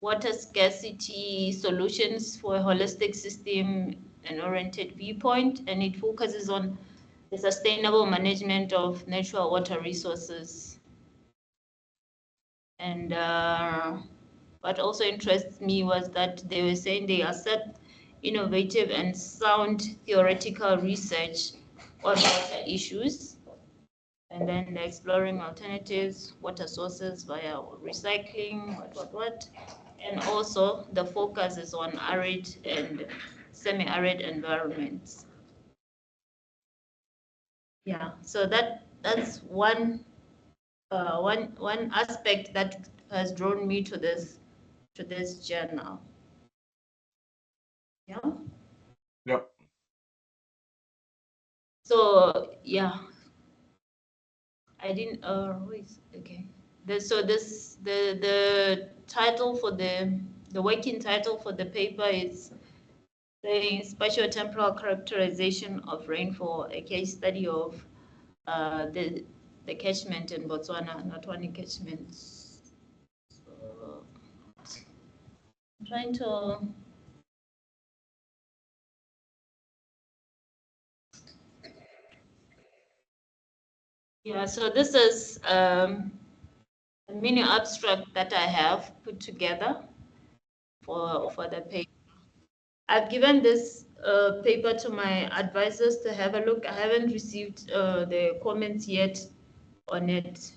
water scarcity solutions for a holistic system and oriented viewpoint, and it focuses on the sustainable management of natural water resources. And what also interests me was that they were saying they accept innovative and sound theoretical research on water issues, and then they're exploring alternatives, water sources via recycling, what. And also the focus is on arid and semi-arid environments. Yeah, so that's one aspect that has drawn me to this journal. Yeah. Yeah. So yeah, I didn't. Okay. The title for the working title for the paper is the spatio-temporal characterization of rainfall, a case study of the catchment in Botswana, not only catchments. So I'm trying to. Yeah, so this is a mini abstract that I have put together for the paper. I've given this paper to my advisors to have a look. I haven't received the comments yet on it.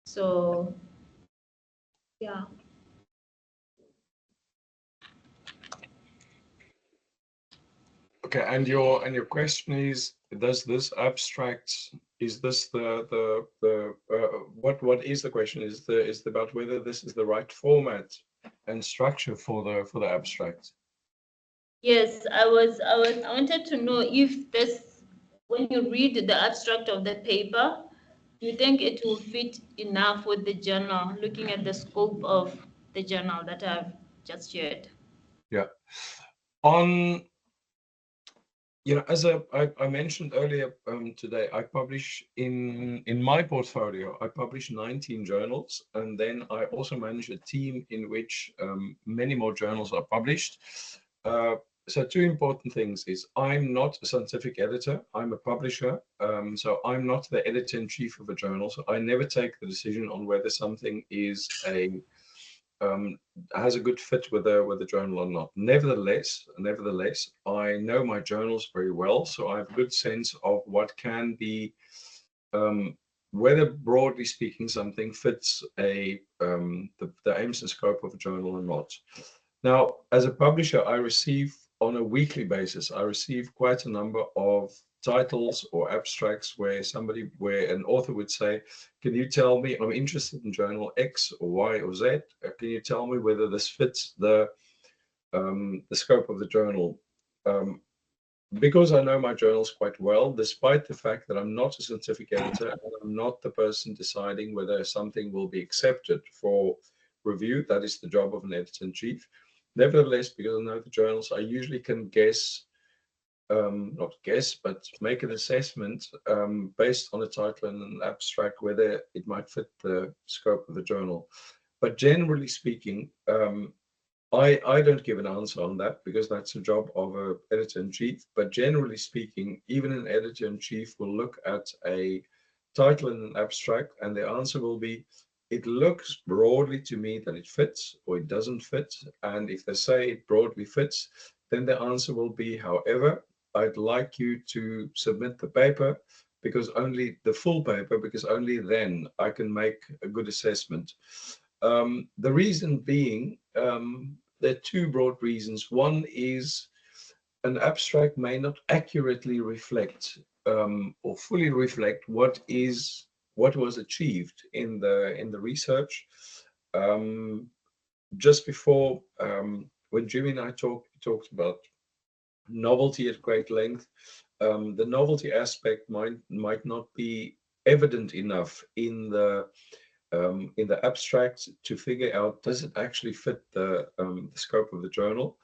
So, yeah. Okay, and your question is, does this abstract, is this what is the question? Is it about whether this is the right format and structure for the abstract? Yes, I wanted to know if this, when you read the abstract of the paper, do you think it will fit enough with the journal, looking at the scope of the journal that I've just shared? Yeah. As I mentioned earlier today, I publish in my portfolio, I publish 19 journals, and then I also manage a team in which many more journals are published. So two important things is I'm not a scientific editor, I'm a publisher. So I'm not the editor-in-chief of a journal. So I never take the decision on whether something is has a good fit with the journal or not. Nevertheless, I know my journals very well, so I have a good sense of what can be, whether broadly speaking something fits the aims and scope of a journal or not. Now, as a publisher, I receive on a weekly basis, I receive quite a number of titles or abstracts where an author would say, can you tell me, I'm interested in journal X or Y or Z, can you tell me whether this fits the scope of the journal? because I know my journals quite well, despite the fact that I'm not a scientific editor and I'm not the person deciding whether something will be accepted for review, that is the job of an editor-in-chief. Nevertheless, because I know the journals, I usually can guess, not guess, but make an assessment based on a title and an abstract whether it might fit the scope of the journal. But generally speaking, I don't give an answer on that because that's the job of an editor-in-chief. But generally speaking, even an editor-in-chief will look at a title and an abstract, and the answer will be, it looks broadly to me that it fits or it doesn't fit. And if they say it broadly fits, then the answer will be, however, I'd like you to submit the paper because only the full paper, because only then I can make a good assessment. The reason being, there are two broad reasons. One is an abstract may not accurately reflect or fully reflect what was achieved in the research. Just before, when Jimmy and I talked about novelty at great length, the novelty aspect might not be evident enough in the abstract to figure out, does it actually fit the scope of the journal?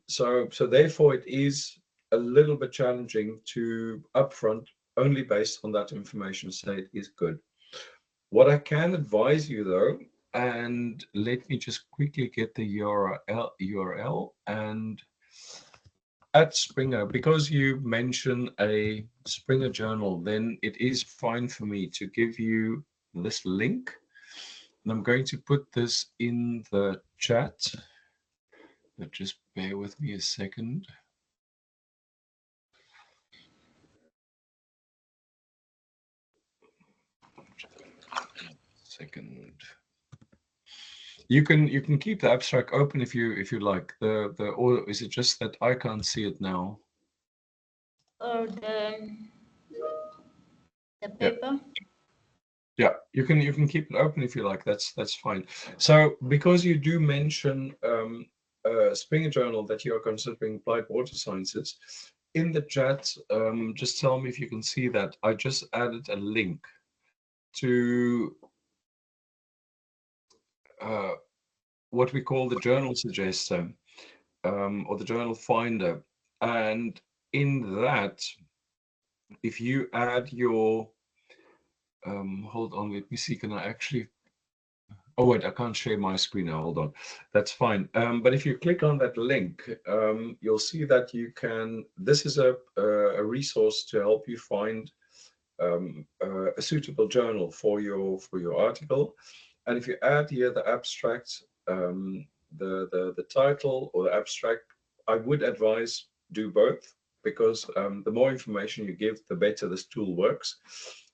So therefore it is a little bit challenging to upfront, only based on that information, say it is good. What I can advise you though, and let me just quickly get the URL and at Springer, because you mention a Springer journal, then it is fine for me to give you this link. And I'm going to put this in the chat. But just bear with me a second. You can keep the abstract open if you like. Or is it just that I can't see it now? Or the paper. Yeah, you can keep it open if you like. That's fine. So because you do mention Springer Journal that you are considering applied water sciences, in the chat, just tell me if you can see that. I just added a link to what we call the journal suggester or the journal finder. And in that, if you add your, hold on, let me see, can I actually, oh wait, I can't share my screen now, hold on, that's fine. But if you click on that link, you'll see that you can, this is a resource to help you find a suitable journal for your article. And if you add here the abstract, the title or the abstract, I would advise do both, because the more information you give, the better this tool works.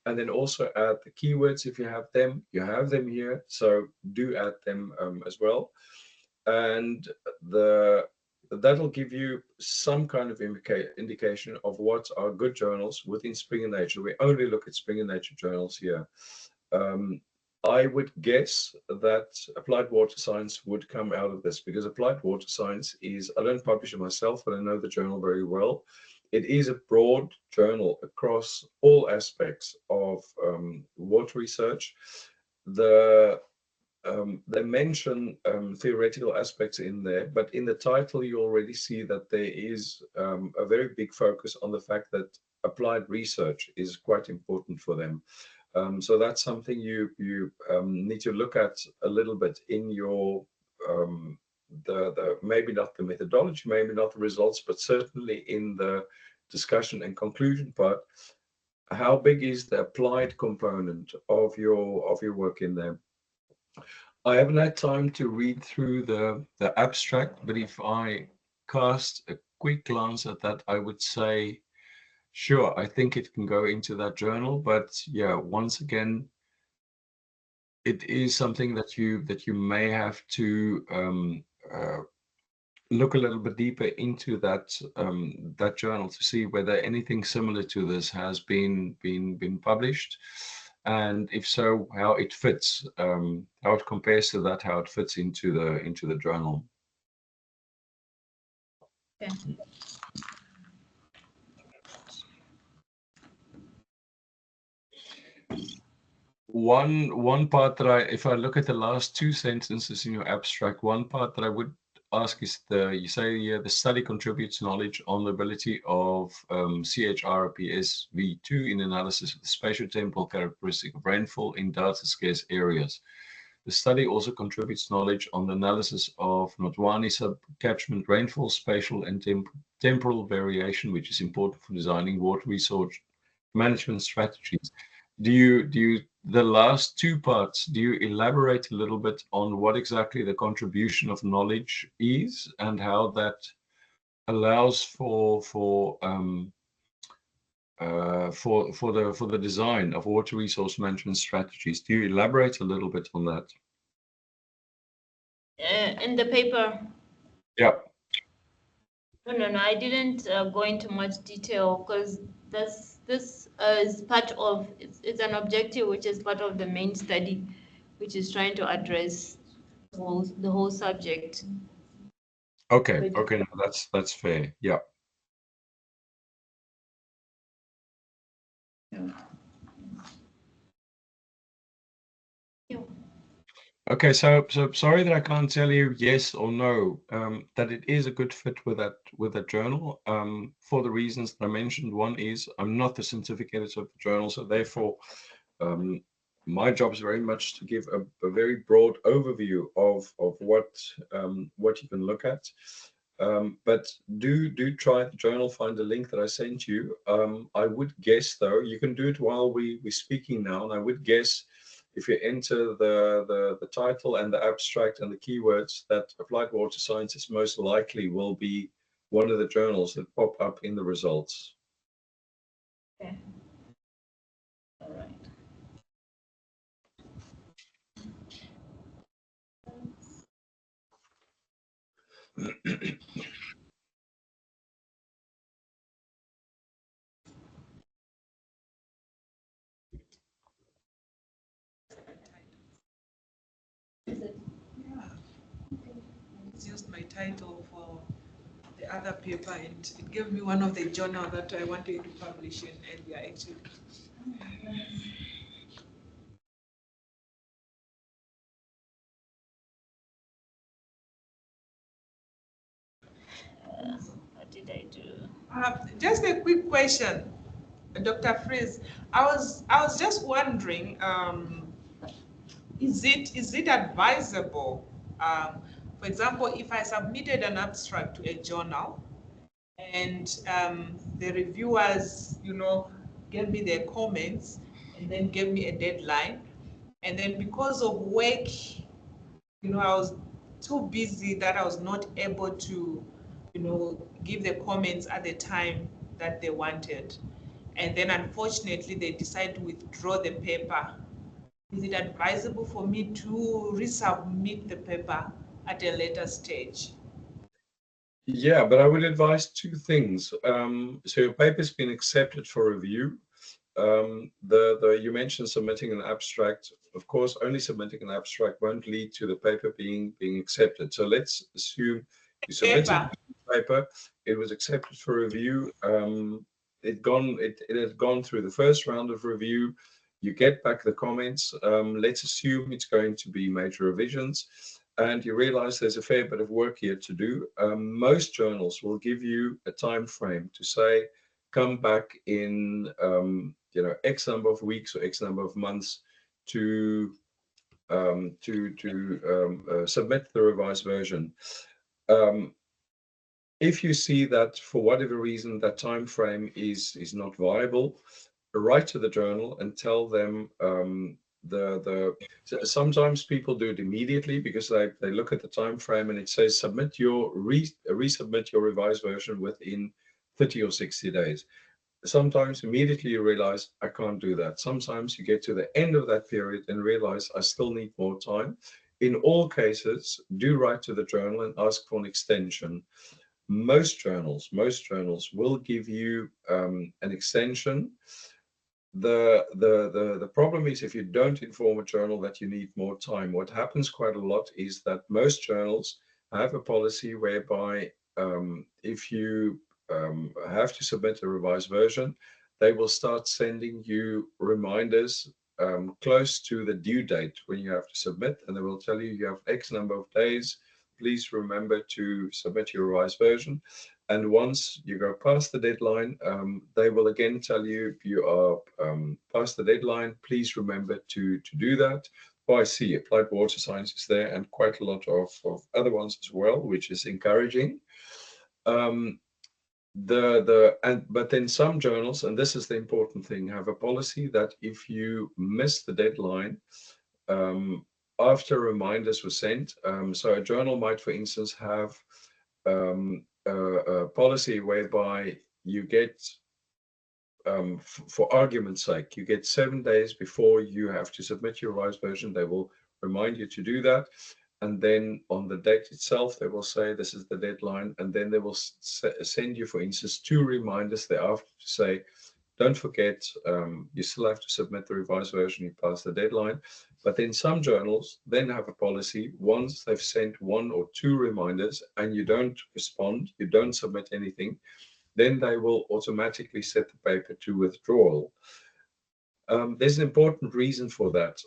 And then also add the keywords if you have them. You have them here, so do add them as well. And that'll give you some kind of indication of what are good journals within Springer Nature. We only look at Springer Nature journals here. I would guess that applied water science would come out of this, because applied water science is, I don't publish it myself, but I know the journal very well. It is a broad journal across all aspects of water research. They mention theoretical aspects in there, but in the title you already see that there is a very big focus on the fact that applied research is quite important for them. So that's something you need to look at a little bit in your maybe not the methodology, maybe not the results, but certainly in the discussion and conclusion part. How big is the applied component of your work in there? I haven't had time to read through the abstract, but if I cast a quick glance at that, I would say, sure, I think it can go into that journal. But yeah, once again, it is something that you may have to look a little bit deeper into that that journal to see whether anything similar to this has been published, and if so, how it fits, how it compares to that, how it fits into the journal. Okay. one part that if I look at the last two sentences in your abstract, one part that I would ask is you say here the study contributes knowledge on the ability of CHRPS-V2 in analysis of the spatiotemporal characteristic of rainfall in data-scarce areas. The study also contributes knowledge on the analysis of Notwani sub-catchment rainfall, spatial and temporal variation, which is important for designing water resource management strategies. The last two parts, do you elaborate a little bit on what exactly the contribution of knowledge is and how that allows for the design of water resource management strategies? Do you elaborate a little bit on that? In the paper? Yeah. No, I didn't go into much detail because this is part of, it's an objective which is part of the main study, which is trying to address the whole subject. Okay, okay, no, that's fair. Yeah. Okay, so sorry that I can't tell you yes or no that it is a good fit with that journal for the reasons that I mentioned. One is I'm not the scientific editor of the journal, so therefore my job is very much to give a very broad overview of what you can look at. But do try the journal, find the link that I sent you. I would guess though, you can do it while we're speaking now, and I would guess if you enter the title and the abstract and the keywords, that applied water sciences most likely will be one of the journals that pop up in the results. Okay. All right. Used my title for the other paper, and it gave me one of the journal that I wanted to publish in earlier actually. What did I do? Just a quick question, Dr. Fritz. I was just wondering, is it advisable, for example, if I submitted an abstract to a journal and the reviewers, gave me their comments and then gave me a deadline, and then because of work, I was too busy that I was not able to, give the comments at the time that they wanted. And then unfortunately, they decide to withdraw the paper. Is it advisable for me to resubmit the paper at a later stage? Yeah, but I would advise two things. So your paper's been accepted for review. You mentioned submitting an abstract. Of course, only submitting an abstract won't lead to the paper being accepted. So let's assume you submitted the paper, it was accepted for review. It had gone through the first round of review. You get back the comments. Let's assume it's going to be major revisions, and you realize there's a fair bit of work here to do. Most journals will give you a time frame to say, come back in X number of weeks or X number of months to submit the revised version. If you see that for whatever reason that time frame is not viable, write to the journal and tell them sometimes people do it immediately because they look at the time frame and it says submit your resubmit your revised version within 30 or 60 days. Sometimes immediately you realize I can't do that. Sometimes you get to the end of that period and realize I still need more time. In all cases, do write to the journal and ask for an extension. Most journals will give you an extension. The problem is if you don't inform a journal that you need more time, what happens quite a lot is that most journals have a policy whereby if you have to submit a revised version, they will start sending you reminders close to the due date when you have to submit, and they will tell you you have X number of days. Please remember to submit your revised version. And once you go past the deadline, they will again tell you you are past the deadline. Please remember to do that. Oh, I see applied water science is there, and quite a lot of other ones as well, which is encouraging. But then some journals, and this is the important thing, have a policy that if you miss the deadline after reminders were sent, so a journal might, for instance, have a policy whereby you get, for argument's sake, you get 7 days before you have to submit your revised version. They will remind you to do that. And then on the date itself, they will say this is the deadline. And then they will send you, for instance, 2 reminders thereafter to say, don't forget, you still have to submit the revised version, you pass the deadline. But then some journals then have a policy, once they've sent 1 or 2 reminders and you don't respond, you don't submit anything, then they will automatically set the paper to withdrawal. There's an important reason for that.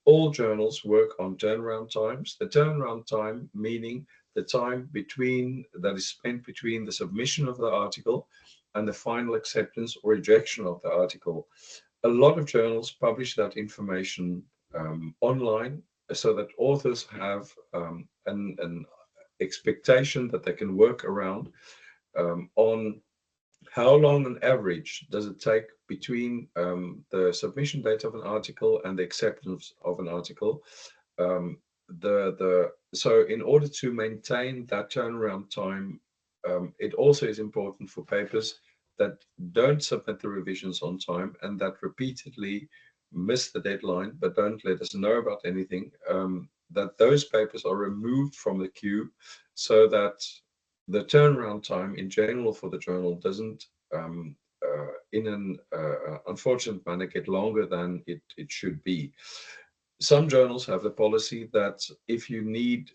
All journals work on turnaround times. The turnaround time meaning the time that is spent between the submission of the article and the final acceptance or rejection of the article. A lot of journals publish that information online so that authors have an expectation that they can work around on how long on average does it take between the submission date of an article and the acceptance of an article. So in order to maintain that turnaround time, it also is important for papers that don't submit the revisions on time and that repeatedly miss the deadline but don't let us know about anything, that those papers are removed from the queue so that the turnaround time in general for the journal doesn't, in an unfortunate manner, get longer than it should be. Some journals have the policy that if you need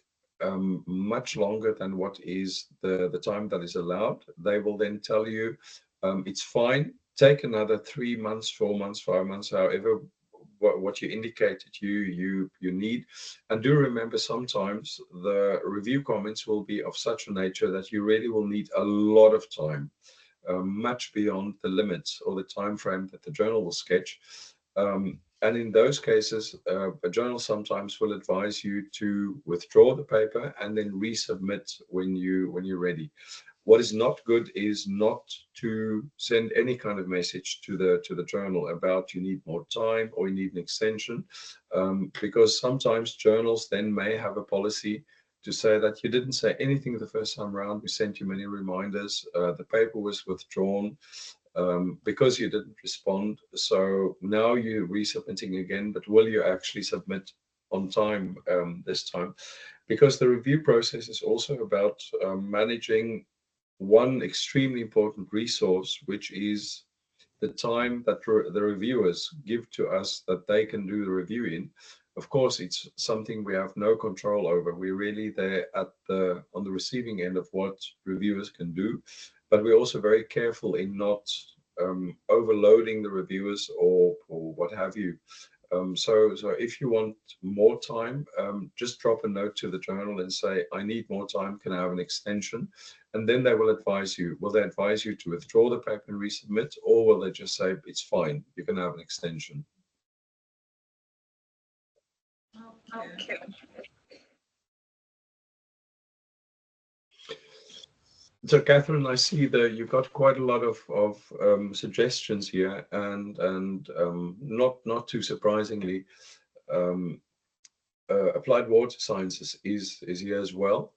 much longer than what is the time that is allowed, they will then tell you it's fine, take another 3 months, 4 months, 5 months, however what you indicated you need. And do remember, sometimes the review comments will be of such a nature that you really will need a lot of time, much beyond the limits or the time frame that the journal will sketch. And in those cases, a journal sometimes will advise you to withdraw the paper and then resubmit when you're ready. What is not good is not to send any kind of message to the journal about you need more time or you need an extension, because sometimes journals then may have a policy to say that you didn't say anything the first time around, we sent you many reminders, the paper was withdrawn because you didn't respond, so now you're resubmitting again, but will you actually submit on time this time? Because the review process is also about managing one extremely important resource, which is the time that the reviewers give to us that they can do the review in. Of course, it's something we have no control over. We're really there on the receiving end of what reviewers can do, but we're also very careful in not overloading the reviewers or what have you. So if you want more time, just drop a note to the journal and say, I need more time, can I have an extension? And then they will advise you. Will they advise you to withdraw the paper and resubmit, or will they just say, it's fine, you can have an extension? Okay. So, Catherine, I see that you've got quite a lot of suggestions here, and not too surprisingly, applied water sciences is here as well.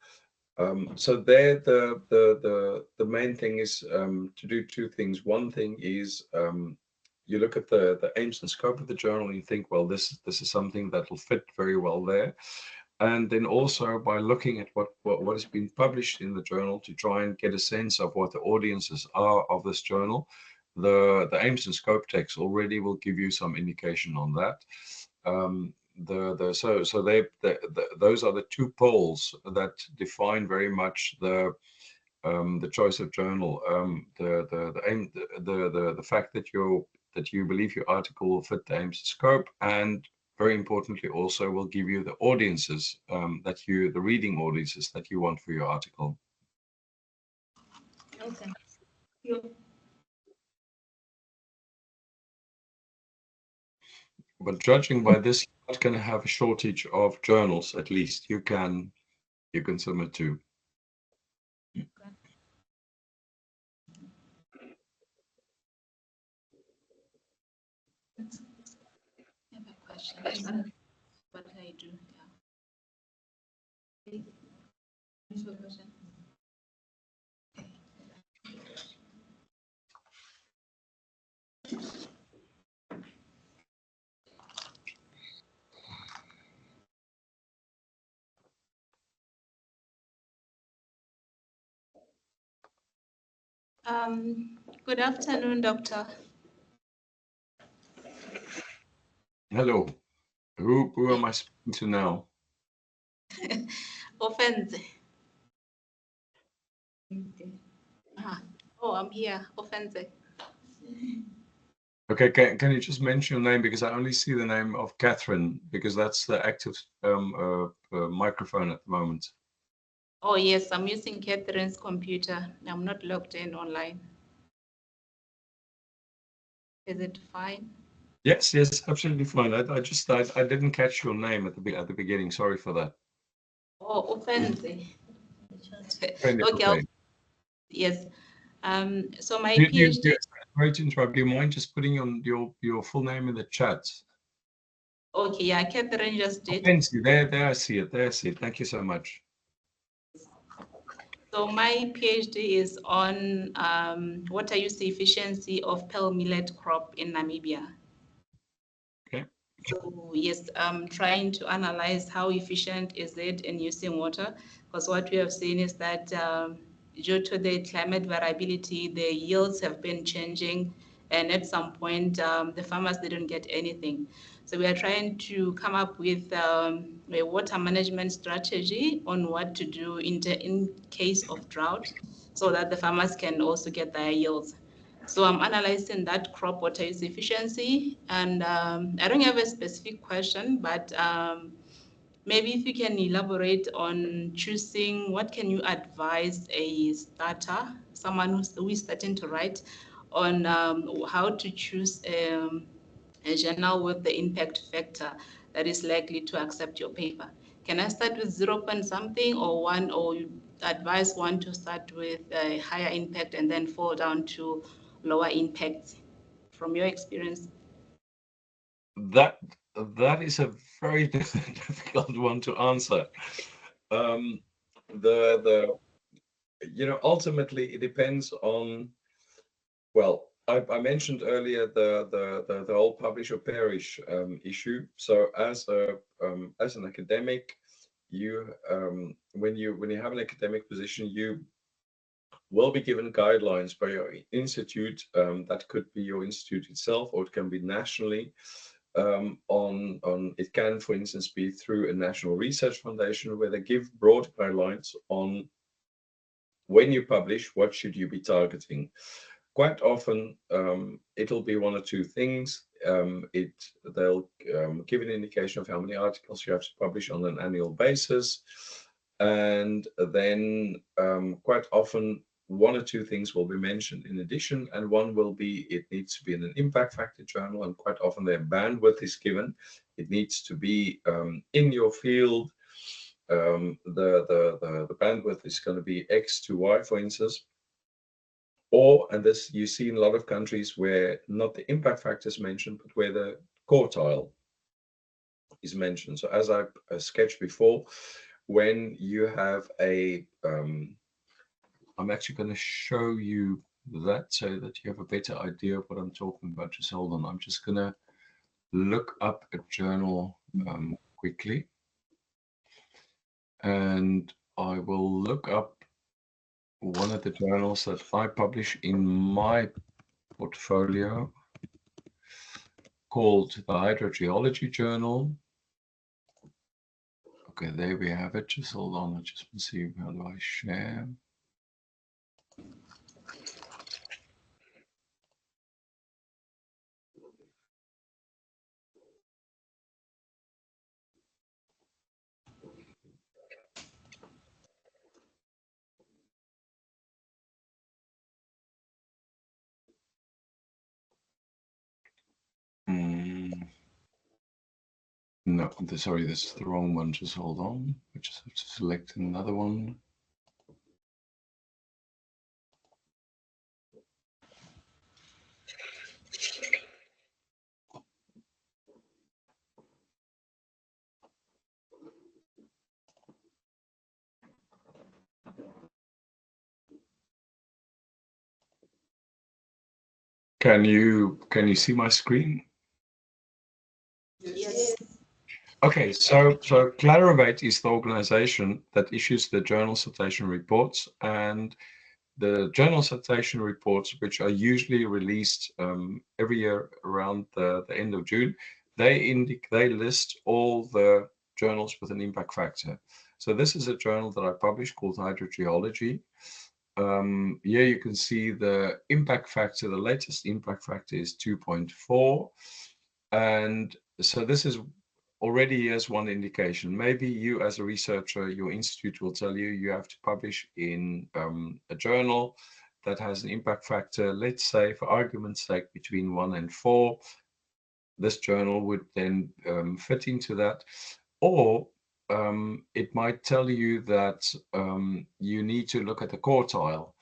So there, the main thing is to do 2 things. One thing is you look at the aims and scope of the journal and you think, well, this is something that will fit very well there. And then also by looking at what has been published in the journal to try and get a sense of what the audiences are of this journal. The aims and scope text already will give you some indication on that. Those are the 2 poles that define very much the choice of journal. The fact that that you believe your article will fit the aims and scope, and very importantly also will give you the audiences the reading audiences that you want for your article. Okay. But judging by this, you're not going to have a shortage of journals. At least you can submit to. I have a question. What I do, yeah. Initial question. Good afternoon, Doctor. Hello. Who am I speaking to now? Offense. Oh, I'm here. Offense. Okay, can you just mention your name, because I only see the name of Catherine, because that's the active microphone at the moment. Oh, yes, I'm using Catherine's computer. I'm not logged in online. Is it fine? Yes, absolutely fine. I didn't catch your name at the beginning. Sorry for that. Oh, offense. Okay. Yes. So my You, PhD. sorry to interrupt. Do you mind just putting on your full name in the chat? Okay, yeah, Catherine just did. Fancy. There I see it. There I see it. Thank you so much. So my PhD is on water use efficiency of pearl millet crop in Namibia. Okay. So yes, I'm trying to analyze how efficient is it in using water, because what we have seen is that due to the climate variability, the yields have been changing, and at some point the farmers didn't get anything. So we are trying to come up with a water management strategy on what to do in case of drought, so that the farmers can also get their yields. So I'm analyzing that crop water use efficiency, and I don't have a specific question, but maybe if you can elaborate on choosing, what can you advise a starter, someone who is starting to write, on how to choose a journal with the impact factor that is likely to accept your paper? Can I start with 0 point something or 1, or you advise one to start with a higher impact and then fall down to lower impact from your experience? That is a very difficult one to answer. Ultimately it depends on, well, I mentioned earlier the whole publish or perish issue. So as an academic, you when you have an academic position, you will be given guidelines by your institute. That could be your institute itself, or it can be nationally. It can, for instance, be through a national research foundation, where they give broad guidelines on when you publish, what should you be targeting. Quite often, it'll be one or two things. They'll give an indication of how many articles you have to publish on an annual basis, and then quite often one or two things will be mentioned in addition, and one will be it needs to be in an impact factor journal, and quite often their bandwidth is given. It needs to be in your field. The bandwidth is going to be X to Y, for instance. Or, and this you see in a lot of countries where not the impact factor is mentioned, but where the quartile is mentioned. So as I sketched before, when you have a, I'm actually going to show you that so that you have a better idea of what I'm talking about. Just hold on. I'm just going to look up a journal quickly. And I will look up one of the journals that I publish in my portfolio, called the Hydrogeology Journal. Okay, there we have it. Just hold on. I just want to see, how do I share? No, sorry, this is the wrong one. Just hold on. I just have to select another one. Can you see my screen? Yes. Okay, so Clarivate is the organization that issues the journal citation reports, and the journal citation reports, which are usually released every year around the end of June, they list all the journals with an impact factor. So this is a journal that I published called Hydrogeology. Here you can see the impact factor. The latest impact factor is 2.4, and so this is already as one indication. Maybe you as a researcher, your institute will tell you you have to publish in a journal that has an impact factor, let's say for argument's sake, between 1 and 4. This journal would then fit into that. Or it might tell you that you need to look at the quartile.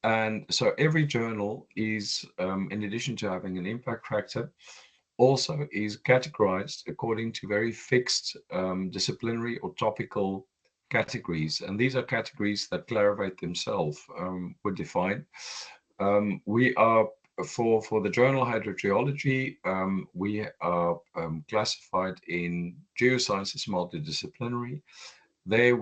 And so every journal is, in addition to having an impact factor, also is categorized according to very fixed disciplinary or topical categories. And these are categories that Clarivate themselves would define. We are, for the journal Hydrogeology, we are classified in geosciences multidisciplinary. There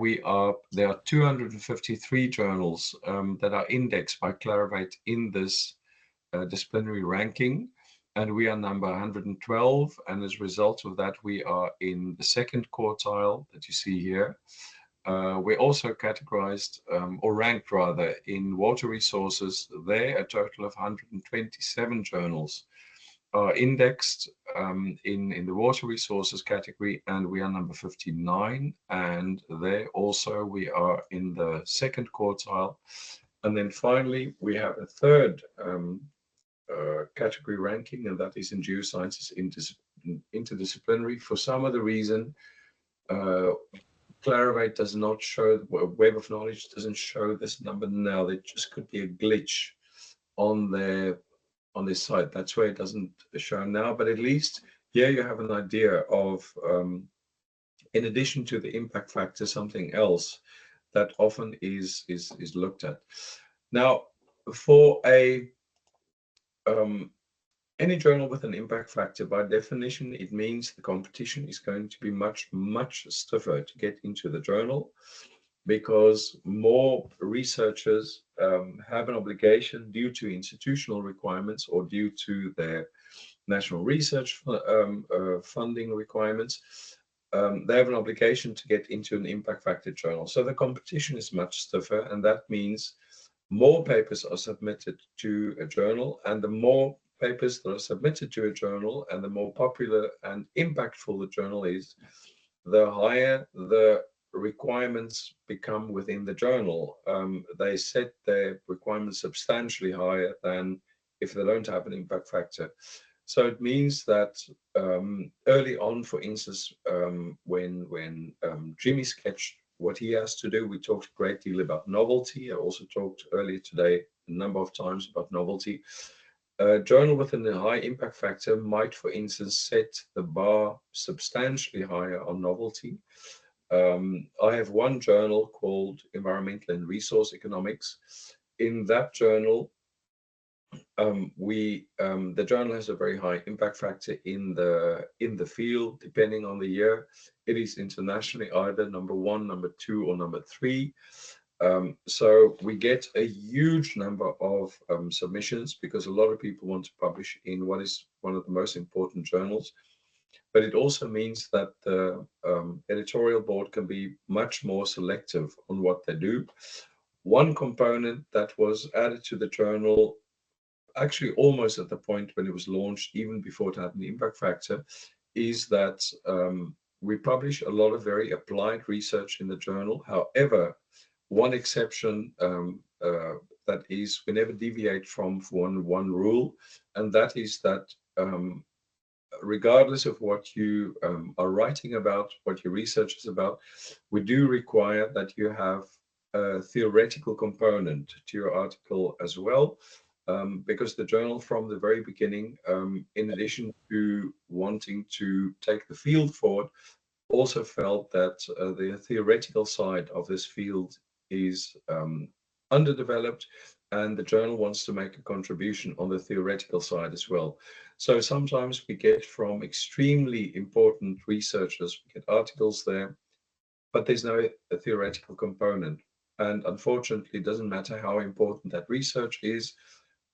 are 253 journals that are indexed by Clarivate in this disciplinary ranking, and we are number 112, and as a result of that we are in the second quartile that you see here. We're also categorized or ranked rather in water resources. There a total of 127 journals are indexed in the water resources category, and we are number 59, and there also we are in the second quartile. And then finally we have a third category ranking, and that is in geosciences interdisciplinary. For some other reason, Clarivate does not show, Web of Knowledge doesn't show this number now. There just could be a glitch on this site. That's why it doesn't show now, but at least here you have an idea of, in addition to the impact factor, something else that often is looked at. Now, for any journal with an impact factor, by definition, it means the competition is going to be much stiffer to get into the journal, because more researchers have an obligation due to institutional requirements or due to their national research funding requirements. They have an obligation to get into an impact factor journal. So the competition is much stiffer, and that means more papers are submitted to a journal, and the more papers that are submitted to a journal and the more popular and impactful the journal is, the higher the requirements become within the journal. They set their requirements substantially higher than if they don't have an impact factor. So it means that early on, for instance, when Jimmy sketched what he has to do, we talked a great deal about novelty. I also talked earlier today a number of times about novelty. A journal with a high impact factor might, for instance, set the bar substantially higher on novelty. I have one journal called Environmental and Resource Economics. In that journal, the journal has a very high impact factor in the field. Depending on the year, it is internationally either number 1, number 2, or number 3. So we get a huge number of submissions because a lot of people want to publish in what is one of the most important journals. But it also means that the editorial board can be much more selective on what they do. One component that was added to the journal, actually almost at the point when it was launched, even before it had an impact factor, is that we publish a lot of very applied research in the journal. However, one exception that is, we never deviate from one rule, and that is that regardless of what you are writing about, what your research is about, we do require that you have a theoretical component to your article as well, because the journal from the very beginning, in addition to wanting to take the field forward, also felt that the theoretical side of this field is underdeveloped, and the journal wants to make a contribution on the theoretical side as well. So sometimes we get from extremely important researchers, we get articles there, but there's no theoretical component. And unfortunately, it doesn't matter how important that research is,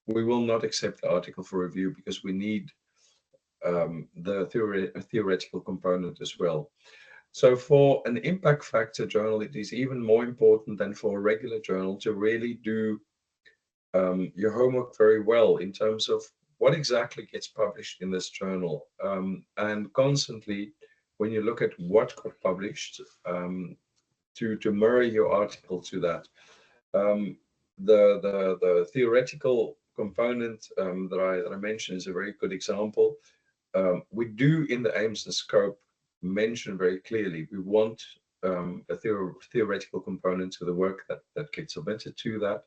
we will not accept the article for review because we need the theoretical component as well. So for an impact factor journal, it is even more important than for a regular journal to really do your homework very well in terms of what exactly gets published in this journal. And constantly, when you look at what got published, to mirror your article to that. The theoretical component that I mentioned is a very good example. We do in the aims and scope mention very clearly we want a theoretical component to the work that gets submitted to that,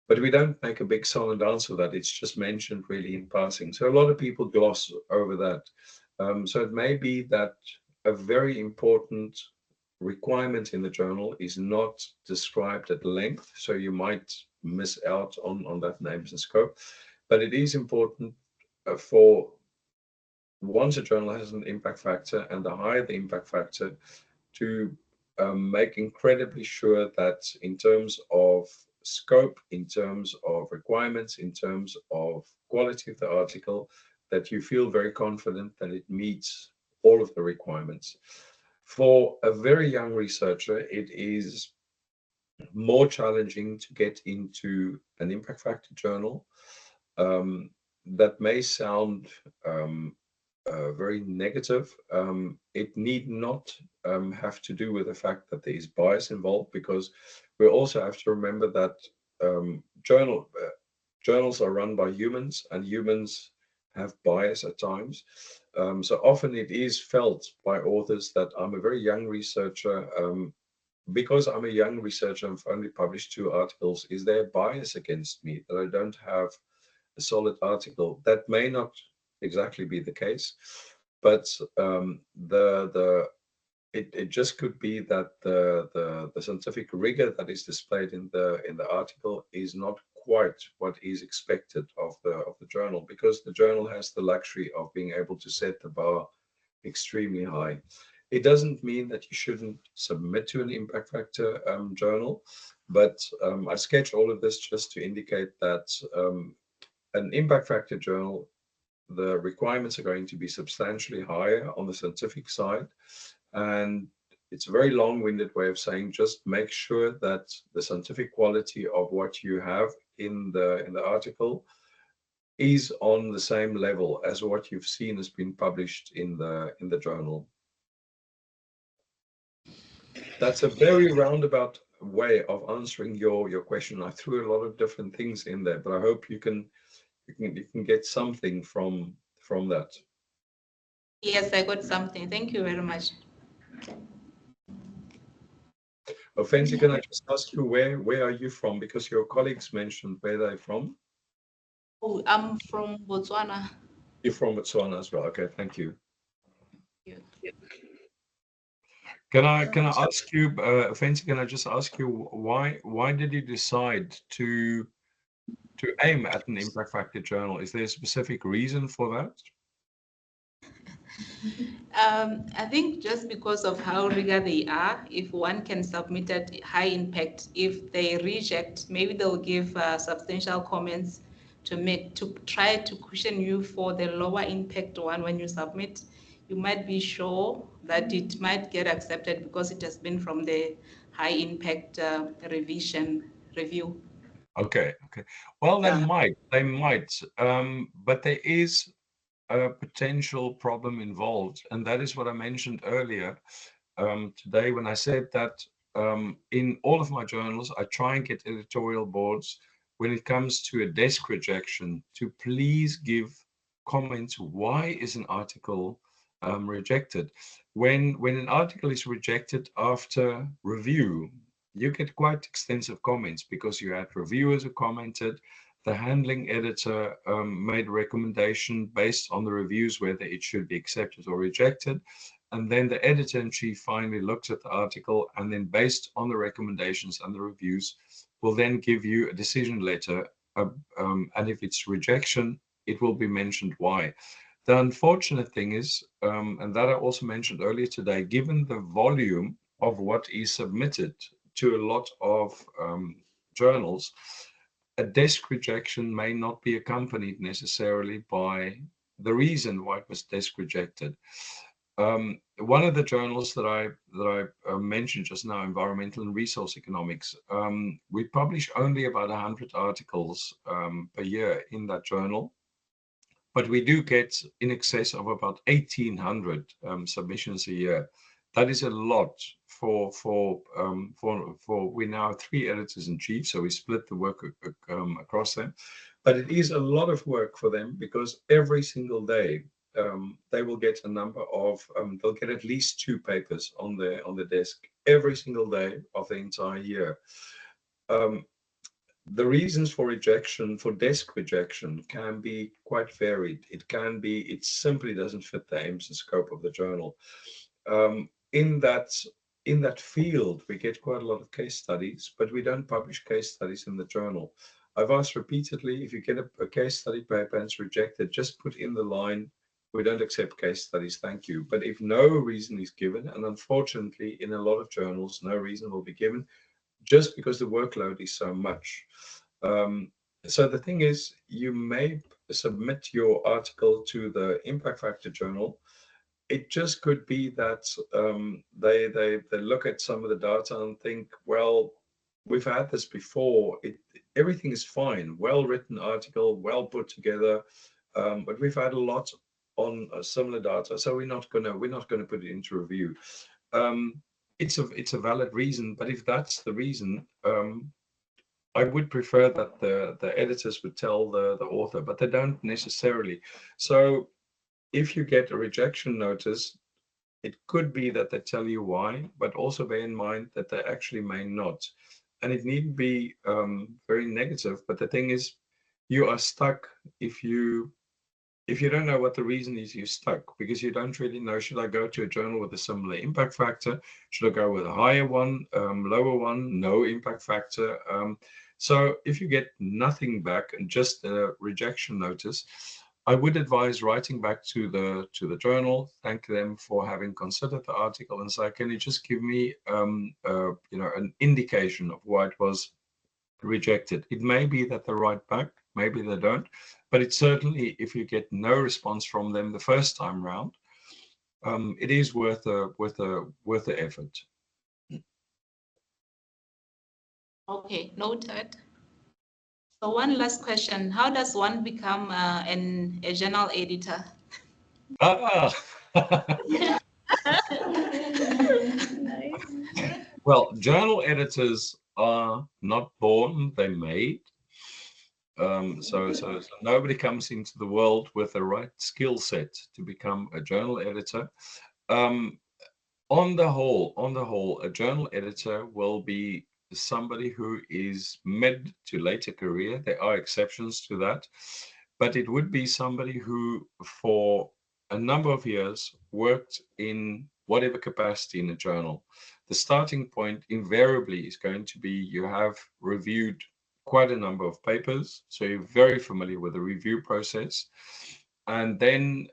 but we don't make a big song and dance of that. It's just mentioned really in passing. So a lot of people gloss over that. So it may be that a very important requirement in the journal is not described at length, so you might miss out on that names and scope, but it is important for once a journal has an impact factor, and the higher the impact factor, to make incredibly sure that in terms of scope, in terms of requirements, in terms of quality of the article, that you feel very confident that it meets all of the requirements. For a very young researcher, it is more challenging to get into an impact factor journal. That may sound very negative. It need not have to do with the fact that there is bias involved, because we also have to remember that journals are run by humans, and humans have bias at times. So often it is felt by authors that I'm a very young researcher. Because I'm a young researcher, I've only published 2 articles. Is there bias against me that I don't have a solid article? That may not exactly be the case, but it just could be that the scientific rigor that is displayed in the article is not quite what is expected of the journal, because the journal has the luxury of being able to set the bar extremely high. It doesn't mean that you shouldn't submit to an impact factor journal, but I sketch all of this just to indicate that an impact factor journal, the requirements are going to be substantially higher on the scientific side. And it's a very long-winded way of saying just make sure that the scientific quality of what you have in the article is on the same level as what you've seen has been published in the journal. That's a very roundabout way of answering your question. I threw a lot of different things in there, but I hope you can get something from that. Yes, I got something. Thank you very much. Fancy, can I just ask you where are you from? Because your colleagues mentioned where they're from. Oh, I'm from Botswana. You're from Botswana as well. Okay, thank you. Yeah. Can I ask you, Fancy? Can I just ask you why did you decide to aim at an impact factor journal? Is there a specific reason for that? I think just because of how rigor they are, if one can submit at high impact, if they reject, maybe they'll give substantial comments to try to cushion you for the lower impact one. When you submit, you might be sure that it might get accepted because it has been from the high impact review. Okay. Well, they might, but there is a potential problem involved, and that is what I mentioned earlier today when I said that in all of my journals I try and get editorial boards when it comes to a desk rejection to please give comment why is an article rejected. When an article is rejected after review, you get quite extensive comments because you had reviewers who commented, the handling editor made a recommendation based on the reviews whether it should be accepted or rejected. And then the editor-in-chief finally looks at the article and then based on the recommendations and the reviews will then give you a decision letter. And if it's rejection, it will be mentioned why. The unfortunate thing is, and that I also mentioned earlier today, given the volume of what is submitted to a lot of journals, a desk rejection may not be accompanied necessarily by the reason why it was desk rejected. One of the journals that I mentioned just now, Environmental and Resource Economics, we publish only about 100 articles per year in that journal, but we do get in excess of about 1,800 submissions a year. That is a lot for we now have 3 editors-in-chief, so we split the work across them. But it is a lot of work for them because every single day they will get a number of they'll get at least 2 papers on the desk every single day of the entire year. The reasons for rejection, for desk rejection, can be quite varied. It can be it simply doesn't fit the aims and scope of the journal. In that field, we get quite a lot of case studies, but we don't publish case studies in the journal. I've asked repeatedly, if you get a case study paper and it's rejected, just put in the line, we don't accept case studies, thank you. But if no reason is given, and unfortunately in a lot of journals, no reason will be given, just because the workload is so much. So the thing is, you may submit your article to the impact factor journal. It just could be that they look at some of the data and think, well, we've had this before. Everything is fine, well-written article, well put together, but we've had a lot on similar data, so we're not gonna put it into review. It's a valid reason, but if that's the reason, I would prefer that the editors would tell the author, but they don't necessarily. So if you get a rejection notice, it could be that they tell you why, but also bear in mind that they actually may not. And it needn't be very negative, but the thing is, you are stuck if you don't know what the reason is. You're stuck because you don't really know, should I go to a journal with a similar impact factor? Should I go with a higher one, lower one, no impact factor? So if you get nothing back and just a rejection notice, I would advise writing back to the journal, thank them for having considered the article, and say, can you just give me an indication of why it was rejected? It may be that they write back, maybe they don't, but it's certainly, if you get no response from them the first time round, it is worth the effort. Okay, noted. So one last question: how does one become a journal editor? Nice. Well, journal editors are not born; they're made. So nobody comes into the world with the right skill set to become a journal editor. On the whole, a journal editor will be somebody who is mid to later career. There are exceptions to that, but it would be somebody who, for a number of years, worked in whatever capacity in a journal. The starting point invariably is going to be you have reviewed quite a number of papers, so you're very familiar with the review process. And then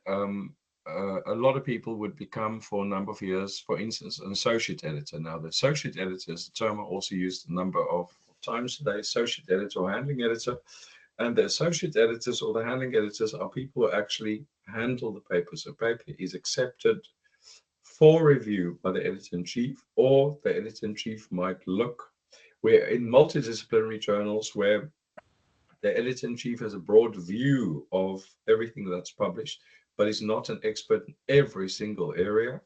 a lot of people would become, for a number of years, for instance, an associate editor. Now, the associate editor is a term I also used a number of times today, associate editor or handling editor. And the associate editors or the handling editors are people who actually handle the paper. So paper is accepted for review by the editor-in-chief, or the editor-in-chief might look. We're in multidisciplinary journals where the editor-in-chief has a broad view of everything that's published, but is not an expert in every single area.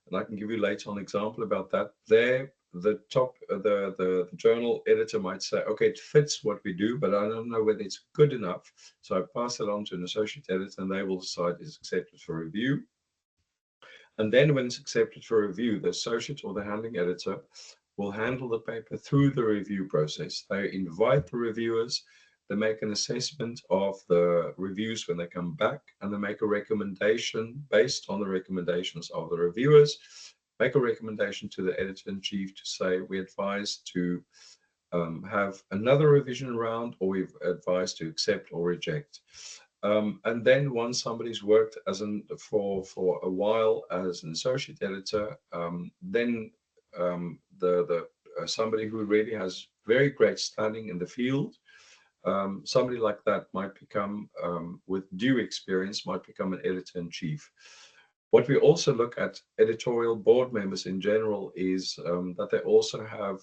And I can give you later on an example about that. There, the journal editor might say, okay, it fits what we do, but I don't know whether it's good enough. So I pass it on to an associate editor, and they will decide it's accepted for review. And then when it's accepted for review, the associate or the handling editor will handle the paper through the review process. They invite the reviewers, they make an assessment of the reviews when they come back, and they make a recommendation based on the recommendations of the reviewers, make a recommendation to the editor-in-chief to say, we advise to have another revision round, or we've advised to accept or reject. And then once somebody's worked for a while as an associate editor, then somebody who really has very great standing in the field, somebody like that might become, with due experience, might become an editor-in-chief. What we also look at editorial board members in general is that they also have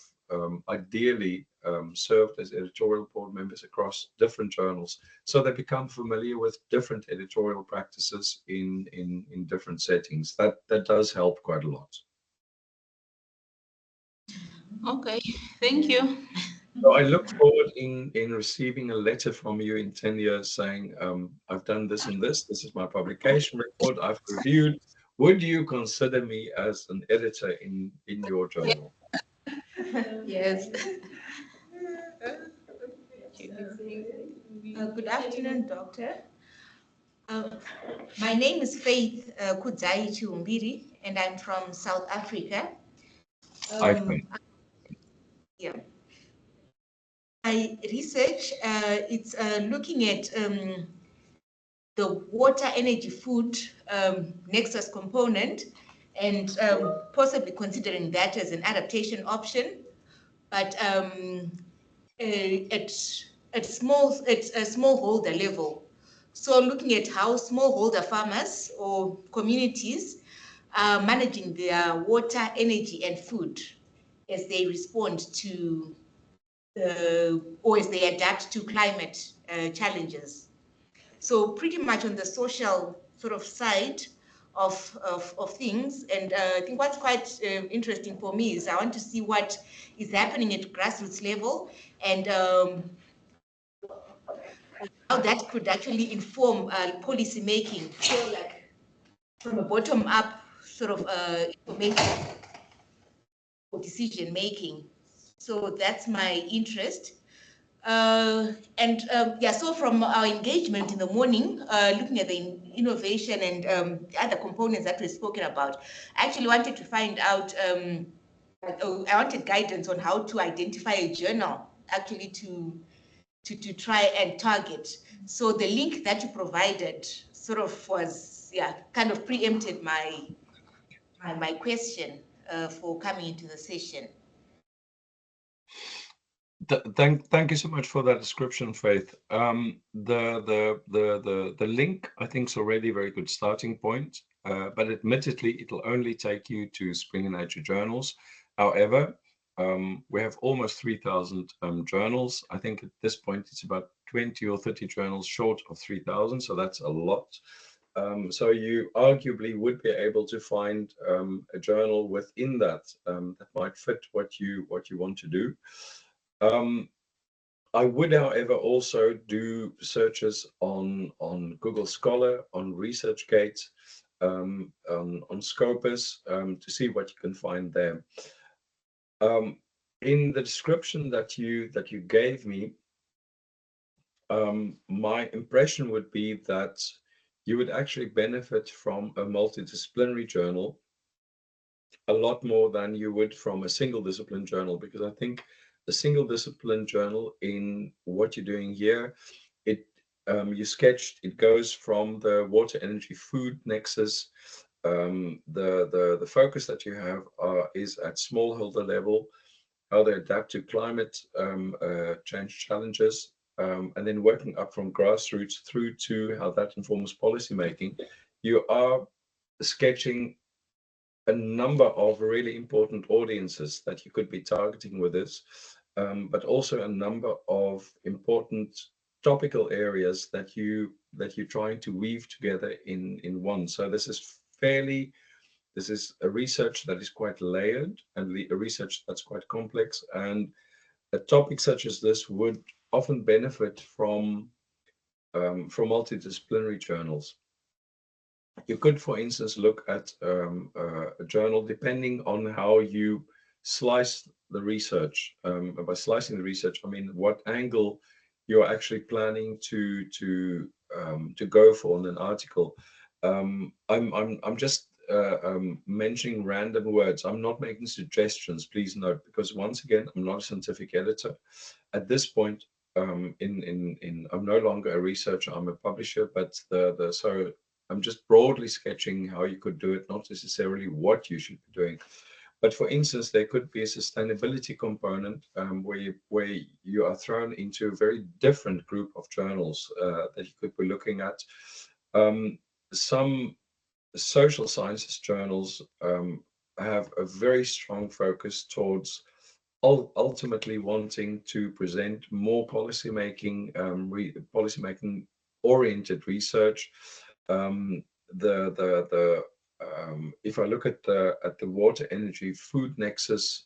ideally served as editorial board members across different journals, so they become familiar with different editorial practices in different settings. That does help quite a lot. Okay, thank you. So I look forward in receiving a letter from you in 10 years saying, I've done this and this is my publication report, I've reviewed. Would you consider me as an editor in your journal? Yes. Good afternoon, Doctor. My name is Faith Kudzai Chiumbiri, and I'm from South Africa. Yeah. My research, it's looking at the water, energy, food nexus component, and possibly considering that as an adaptation option, but at a smallholder level. So looking at how smallholder farmers or communities are managing their water, energy, and food as they respond to or as they adapt to climate challenges. So pretty much on the social sort of side of things. And I think what's quite interesting for me is I want to see what is happening at grassroots level and how that could actually inform policy making. So like from a bottom up sort of information or decision making. So that's my interest. So from our engagement in the morning, looking at the innovation and other components that we've spoken about, I actually wanted to find out, I wanted guidance on how to identify a journal actually to try and target. So the link that you provided sort of was, kind of preempted my question for coming into the session. Thank you so much for that description, Faith. The link, I think, is already a very good starting point, but admittedly, it'll only take you to Spring and Nature journals. However, we have almost 3,000 journals. I think at this point, it's about 20 or 30 journals short of 3,000, so that's a lot. So you arguably would be able to find a journal within that that might fit what you want to do. I would, however, also do searches on Google Scholar, on ResearchGate, on Scopus to see what you can find there. In the description that you gave me, my impression would be that you would actually benefit from a multidisciplinary journal a lot more than you would from a single discipline journal, because I think the single discipline journal in what you're doing here, you sketched, it goes from the water, energy, food nexus. The focus that you have is at smallholder level, how they adapt to climate change challenges, and then working up from grassroots through to how that informs policy making. You are sketching a number of really important audiences that you could be targeting with this, but also a number of important topical areas that you're trying to weave together in one. So this is this is a research that is quite layered and a research that's quite complex, and a topic such as this would often benefit from multidisciplinary journals. You could, for instance, look at a journal depending on how you slice the research. By slicing the research, I mean what angle you're actually planning to go for in an article. I'm just mentioning random words. I'm not making suggestions, please note, because once again, I'm not a scientific editor. At this point, I'm no longer a researcher, I'm a publisher, but so I'm just broadly sketching how you could do it, not necessarily what you should be doing. But for instance, there could be a sustainability component where you are thrown into a very different group of journals that you could be looking at. Some social sciences journals have a very strong focus towards ultimately wanting to present more policymaking, policymaking oriented research. If I look at the water, energy, food nexus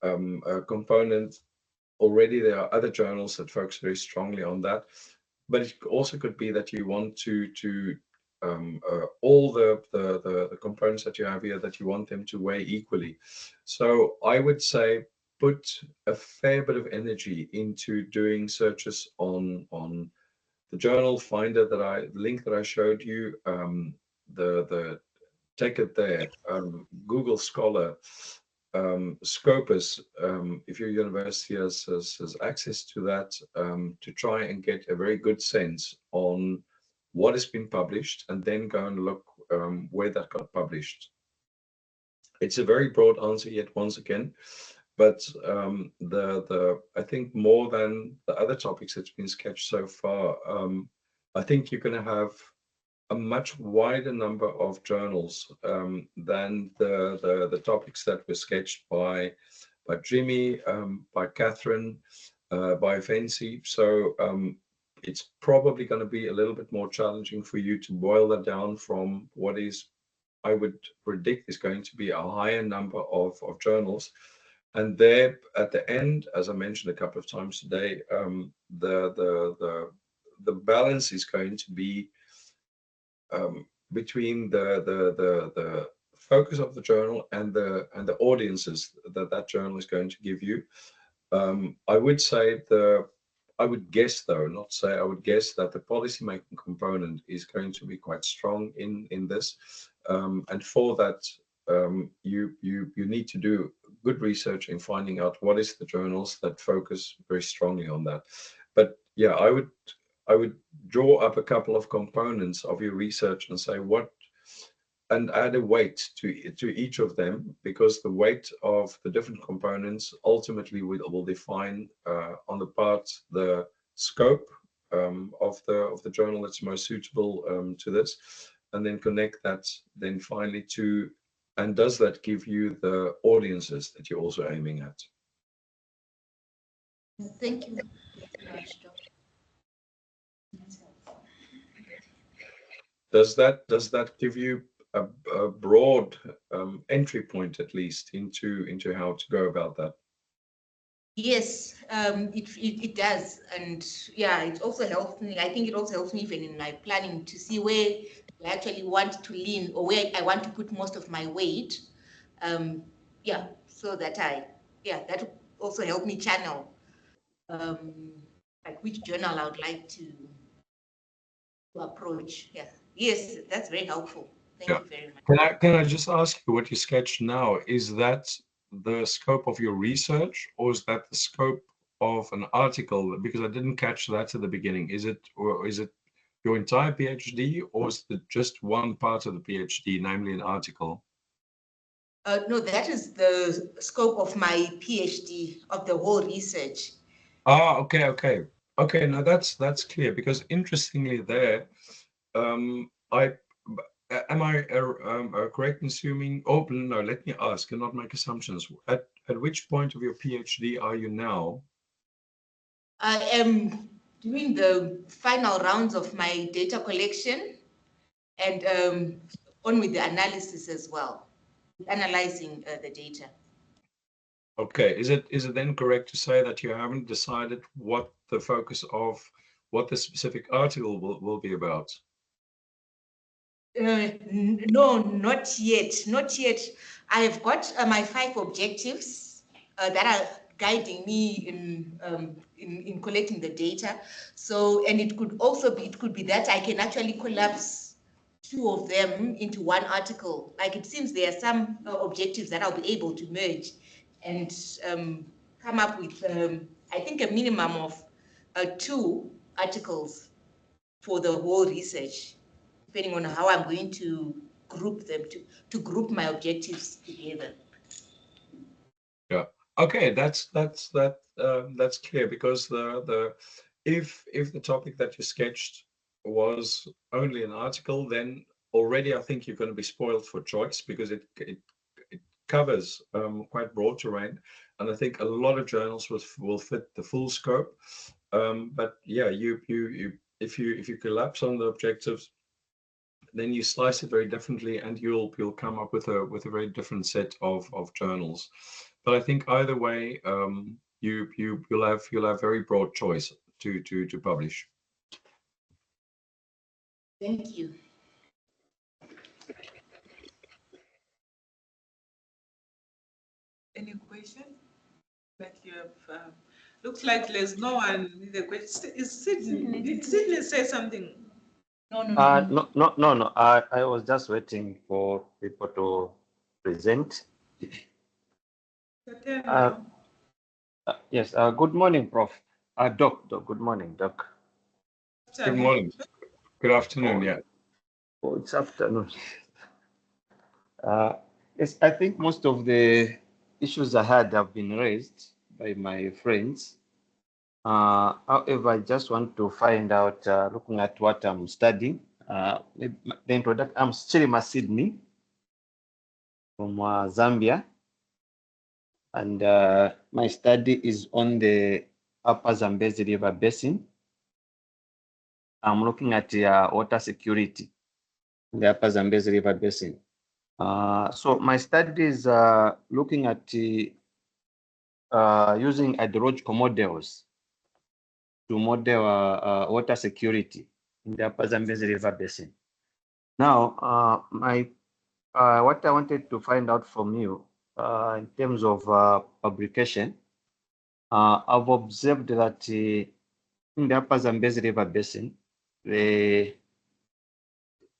component, already there are other journals that focus very strongly on that. But it also could be that you want to all the components that you have here, that you want them to weigh equally. So I would say put a fair bit of energy into doing searches on the journal finder link that I showed you, take it there, Google Scholar, Scopus, if your university has access to that, to try and get a very good sense on what has been published, and then go and look where that got published. It's a very broad answer yet once again, but I think more than the other topics that's been sketched so far, I think you're going to have a much wider number of journals than the topics that were sketched by Jimmy, by Catherine, by Fancy. So it's probably going to be a little bit more challenging for you to boil that down from what is, I would predict, is going to be a higher number of journals. And there at the end, as I mentioned a couple of times today, the balance is going to be between the focus of the journal and the audiences that journal is going to give you. I would say I would guess, though, not say, I would guess that the policymaking component is going to be quite strong in this, and for that you need to do good research in finding out what is the journals that focus very strongly on that. But yeah, I would draw up a couple of components of your research and say and add a weight to each of them, because the weight of the different components ultimately will define on the part the scope of the journal that's most suitable to this, and then connect that then finally to, and does that give you the audiences that you're also aiming at? Thank you very much, Dr. Does that give you a broad entry point, at least, into how to go about that? Yes, it does, and yeah, it also helps me. I think it also helps me even in my planning to see where I actually want to lean, or where I want to put most of my weight. Yeah, so that that also help me channel like which journal I would like to approach. Yeah, yes, that's very helpful. Thank you very much. Can I just ask you, what you sketched now, is that the scope of your research, or is that the scope of an article? Because I didn't catch that at the beginning. Is it your entire PhD, or is it just one part of the PhD, namely an article? No, that is the scope of my PhD, of the whole research. Ah, okay. Now that's clear, because interestingly, there, am I correct in assuming? Oh no, let me ask and not make assumptions. At which point of your PhD are you now? I am doing the final rounds of my data collection, and on with the analysis as well, analyzing the data. Okay, is it then correct to say that you haven't decided what the focus of what the specific article will be about? No, not yet, not yet. I have got my 5 objectives that are guiding me in collecting the data. So, and it could also be, it could be that I can actually collapse 2 of them into one article. Like it seems there are some objectives that I'll be able to merge and come up with, I think, a minimum of 2 articles for the whole research, depending on how I'm going to group them, to group my objectives together. Yeah. Okay, that's clear, because if the topic that you sketched was only an article, then already I think you're going to be spoiled for choice, because it covers quite broad terrain, and I think a lot of journals will fit the full scope. But yeah, if you collapse on the objectives, then you slice it very differently, and you'll come up with a very different set of journals. But I think either way, you'll have very broad choice to publish. Thank you. Any question that you have? Looks like there's no one with a question. Is Sydney? Did Sydney say something? No. I was just waiting for people to present. Yes. Good morning, Prof. Doc. Good morning, Doc. Good morning. Good afternoon. Yeah. Oh, it's afternoon. Yes, I think most of the issues I had have been raised by my friends. However, I just want to find out, looking at what I'm studying, the introduction. I'm Chilima Sydney from Zambia, and my study is on the Upper Zambezi River Basin. I'm looking at water security in the Upper Zambezi River Basin. So my studies are looking at using hydrological models to model water security in the Upper Zambezi River Basin. Now, what I wanted to find out from you in terms of publication, I've observed that in the Upper Zambezi River Basin, there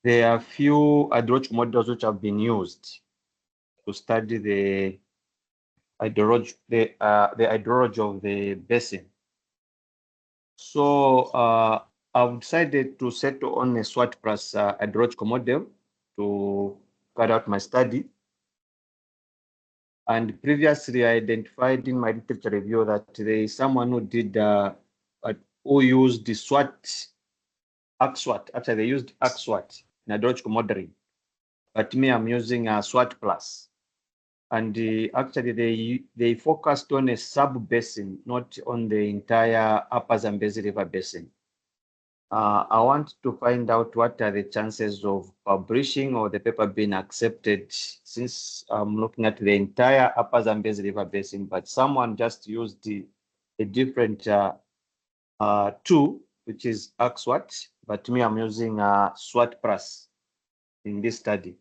are few hydrological models which have been used to study the hydrology of the basin. So I've decided to settle on a SWOT plus hydrological model to carry out my study. And previously, I identified in my literature review that there is someone who did who used the ACSWOT. Actually, they used ACSWOT in hydrological modeling, but me, I'm using SWOT plus. And actually, they focused on a sub-basin, not on the entire Upper Zambezi River Basin. I want to find out what are the chances of publishing or the paper being accepted, since I'm looking at the entire Upper Zambezi River Basin, but someone just used a different tool, which is ACSWOT, but me, I'm using SWOT plus in this study.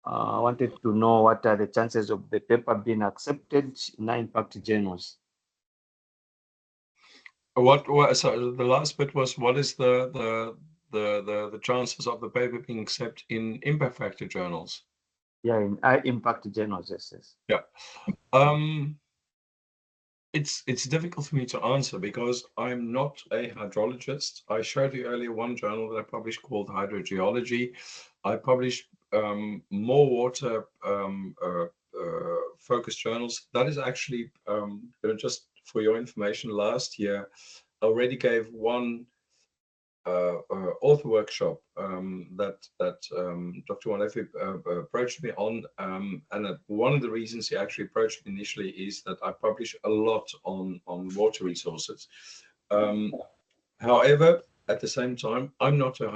I wanted to know what are the chances of the paper being accepted in impact journals. So the last bit was, what is the chances of the paper being accepted in impact factor journals? Yeah, in impact journals, yes. Yeah. It's difficult for me to answer because I'm not a hydrologist. I showed you earlier one journal that I published called Hydrogeology. I published more water focused journals. That is actually, just for your information, last year I already gave one author workshop that Dr. Moalafhi approached me on, and one of the reasons he actually approached me initially is that I publish a lot on water resources. However, at the same time, I'm not a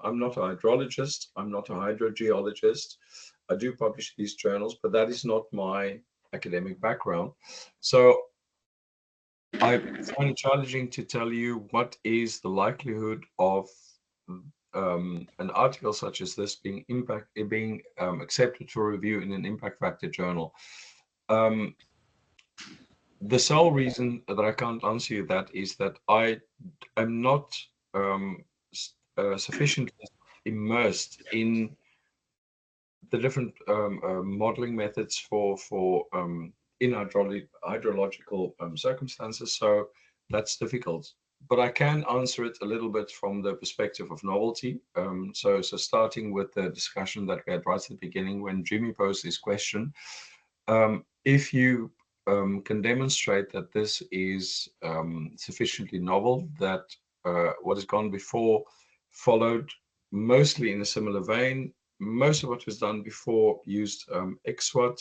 I'm not a hydrologist, I'm not a hydrogeologist. I do publish these journals, but that is not my academic background. So I find it challenging to tell you what is the likelihood of an article such as this being accepted for review in an impact factor journal. The sole reason that I can't answer you that is that I am not sufficiently immersed in the different modeling methods for in hydrological circumstances, so that's difficult. But I can answer it a little bit from the perspective of novelty. So starting with the discussion that we had right at the beginning when Jimmy posed this question, if you can demonstrate that this is sufficiently novel, that what has gone before followed mostly in a similar vein, most of what was done before used XSWOT,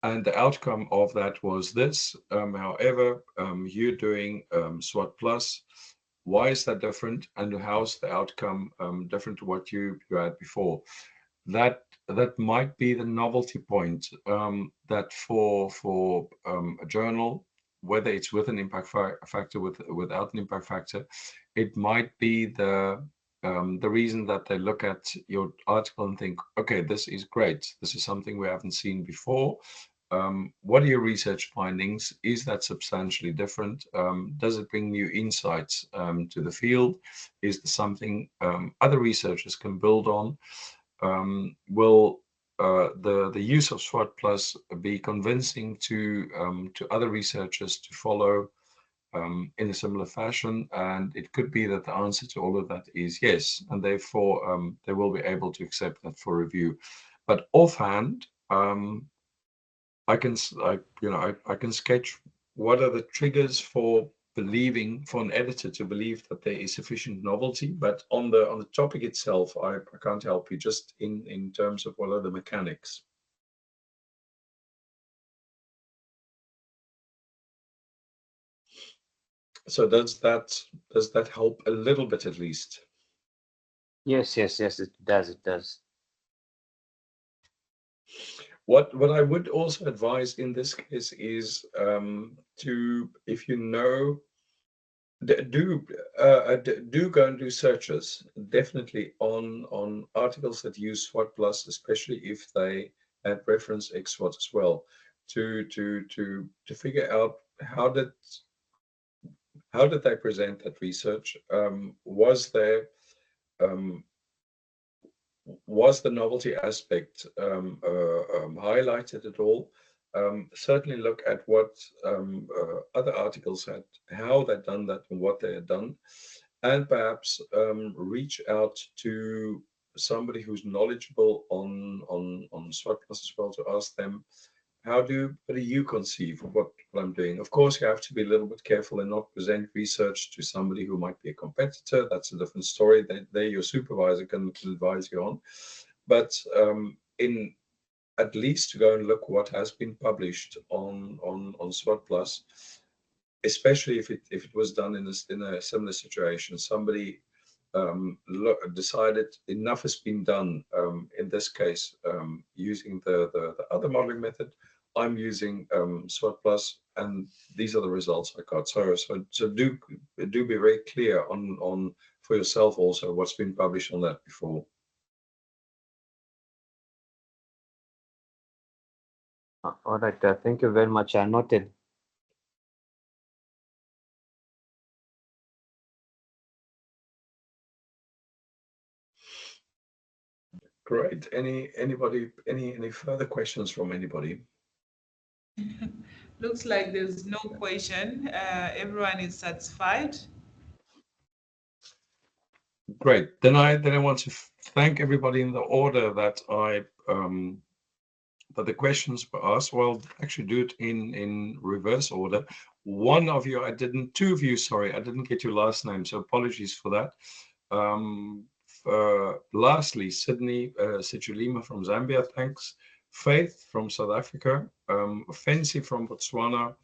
and the outcome of that was this. However, you're doing SWOT plus. Why is that different, and how's the outcome different to what you had before? That might be the novelty point, that for a journal, whether it's with an impact factor, without an impact factor, it might be the reason that they look at your article and think, okay, this is great. This is something we haven't seen before. What are your research findings? Is that substantially different? Does it bring new insights to the field? Is there something other researchers can build on? Will the use of SWOT plus be convincing to other researchers to follow in a similar fashion? And it could be that the answer to all of that is yes, and therefore they will be able to accept that for review. But offhand, I can sketch what are the triggers for an editor to believe that there is sufficient novelty, but on the topic itself, I can't help you, just in terms of what are the mechanics. So does that help a little bit at least? Yes, it does. What I would also advise in this case is to, if you know, do go and do searches definitely on articles that use SWOT plus, especially if they have reference XSWOT as well, to figure out how did they present that research? Was the novelty aspect highlighted at all? Certainly look at what other articles had, how they'd done that and what they had done, and perhaps reach out to somebody who's knowledgeable on SWOT plus as well, to ask them, how do you conceive of what I'm doing? Of course, you have to be a little bit careful and not present research to somebody who might be a competitor. That's a different story. They your supervisor can advise you on. But in at least to go and look what has been published on SWOT plus, especially if it was done in a similar situation. Somebody decided enough has been done. In this case, using the other modeling method, I'm using SWOT plus, and these are the results I got. So do be very clear on for yourself also what's been published on that before. All right, thank you very much. I noted. Great. Anybody? Any further questions from anybody? Looks like there's no question. Everyone is satisfied. Great. Then I want to thank everybody in the order that that the questions were asked. Well, actually do it in reverse order. Two of you, sorry, I didn't get your last name, so apologies for that. Lastly, Sydney Sichulima from Zambia, thanks. Faith from South Africa, Fancy from Botswana,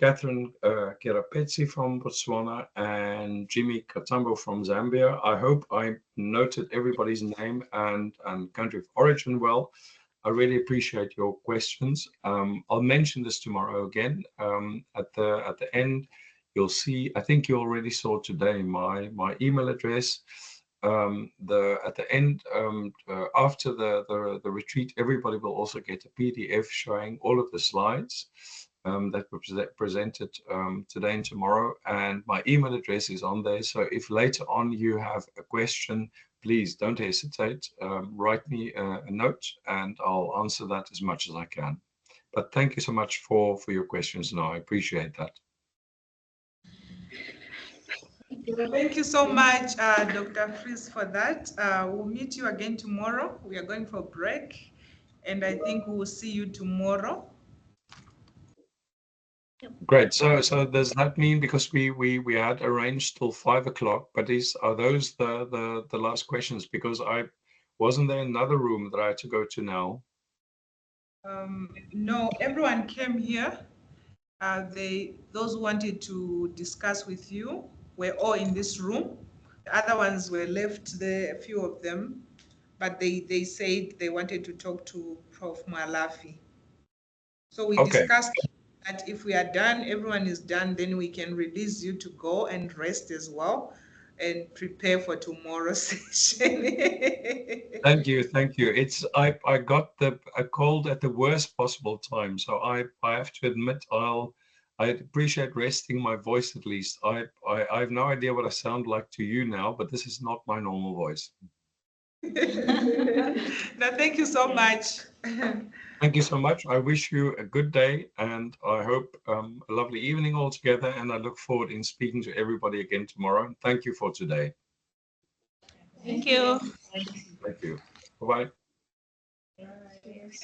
Catherine Kerapetsi from Botswana and Jimmy Katambo from Zambia. I hope I noted everybody's name and country of origin well. I really appreciate your questions. I'll mention this tomorrow again. At the end, you'll see, I think you already saw today my email address. At the end, after the retreat, everybody will also get a PDF showing all of the slides that were presented today and tomorrow, and my email address is on there. So if later on you have a question, please don't hesitate. Write me a note and I'll answer that as much as I can. But thank you so much for your questions now. I appreciate that. Thank you so much, Dr. Fritz, for that. We'll meet you again tomorrow. We are going for a break, and I think we will see you tomorrow. Great. So does that mean, because we had arranged till 5 o'clock, but are those the last questions? Because wasn't there another room that I had to go to now? No, everyone came here. Those who wanted to discuss with you were all in this room. The other ones were left there, a few of them, but they said they wanted to talk to Prof Moalafhi. So we discussed that if we are done, everyone is done, then we can release you to go and rest as well and prepare for tomorrow's session. Thank you. I got a cold at the worst possible time, so I have to admit I appreciate resting my voice at least. I have no idea what I sound like to you now, but this is not my normal voice. No, thank you so much. Thank you so much. I wish you a good day, and I hope a lovely evening altogether, and I look forward in speaking to everybody again tomorrow. Thank you for today. Thank you. Thank you. Bye-bye. Yes.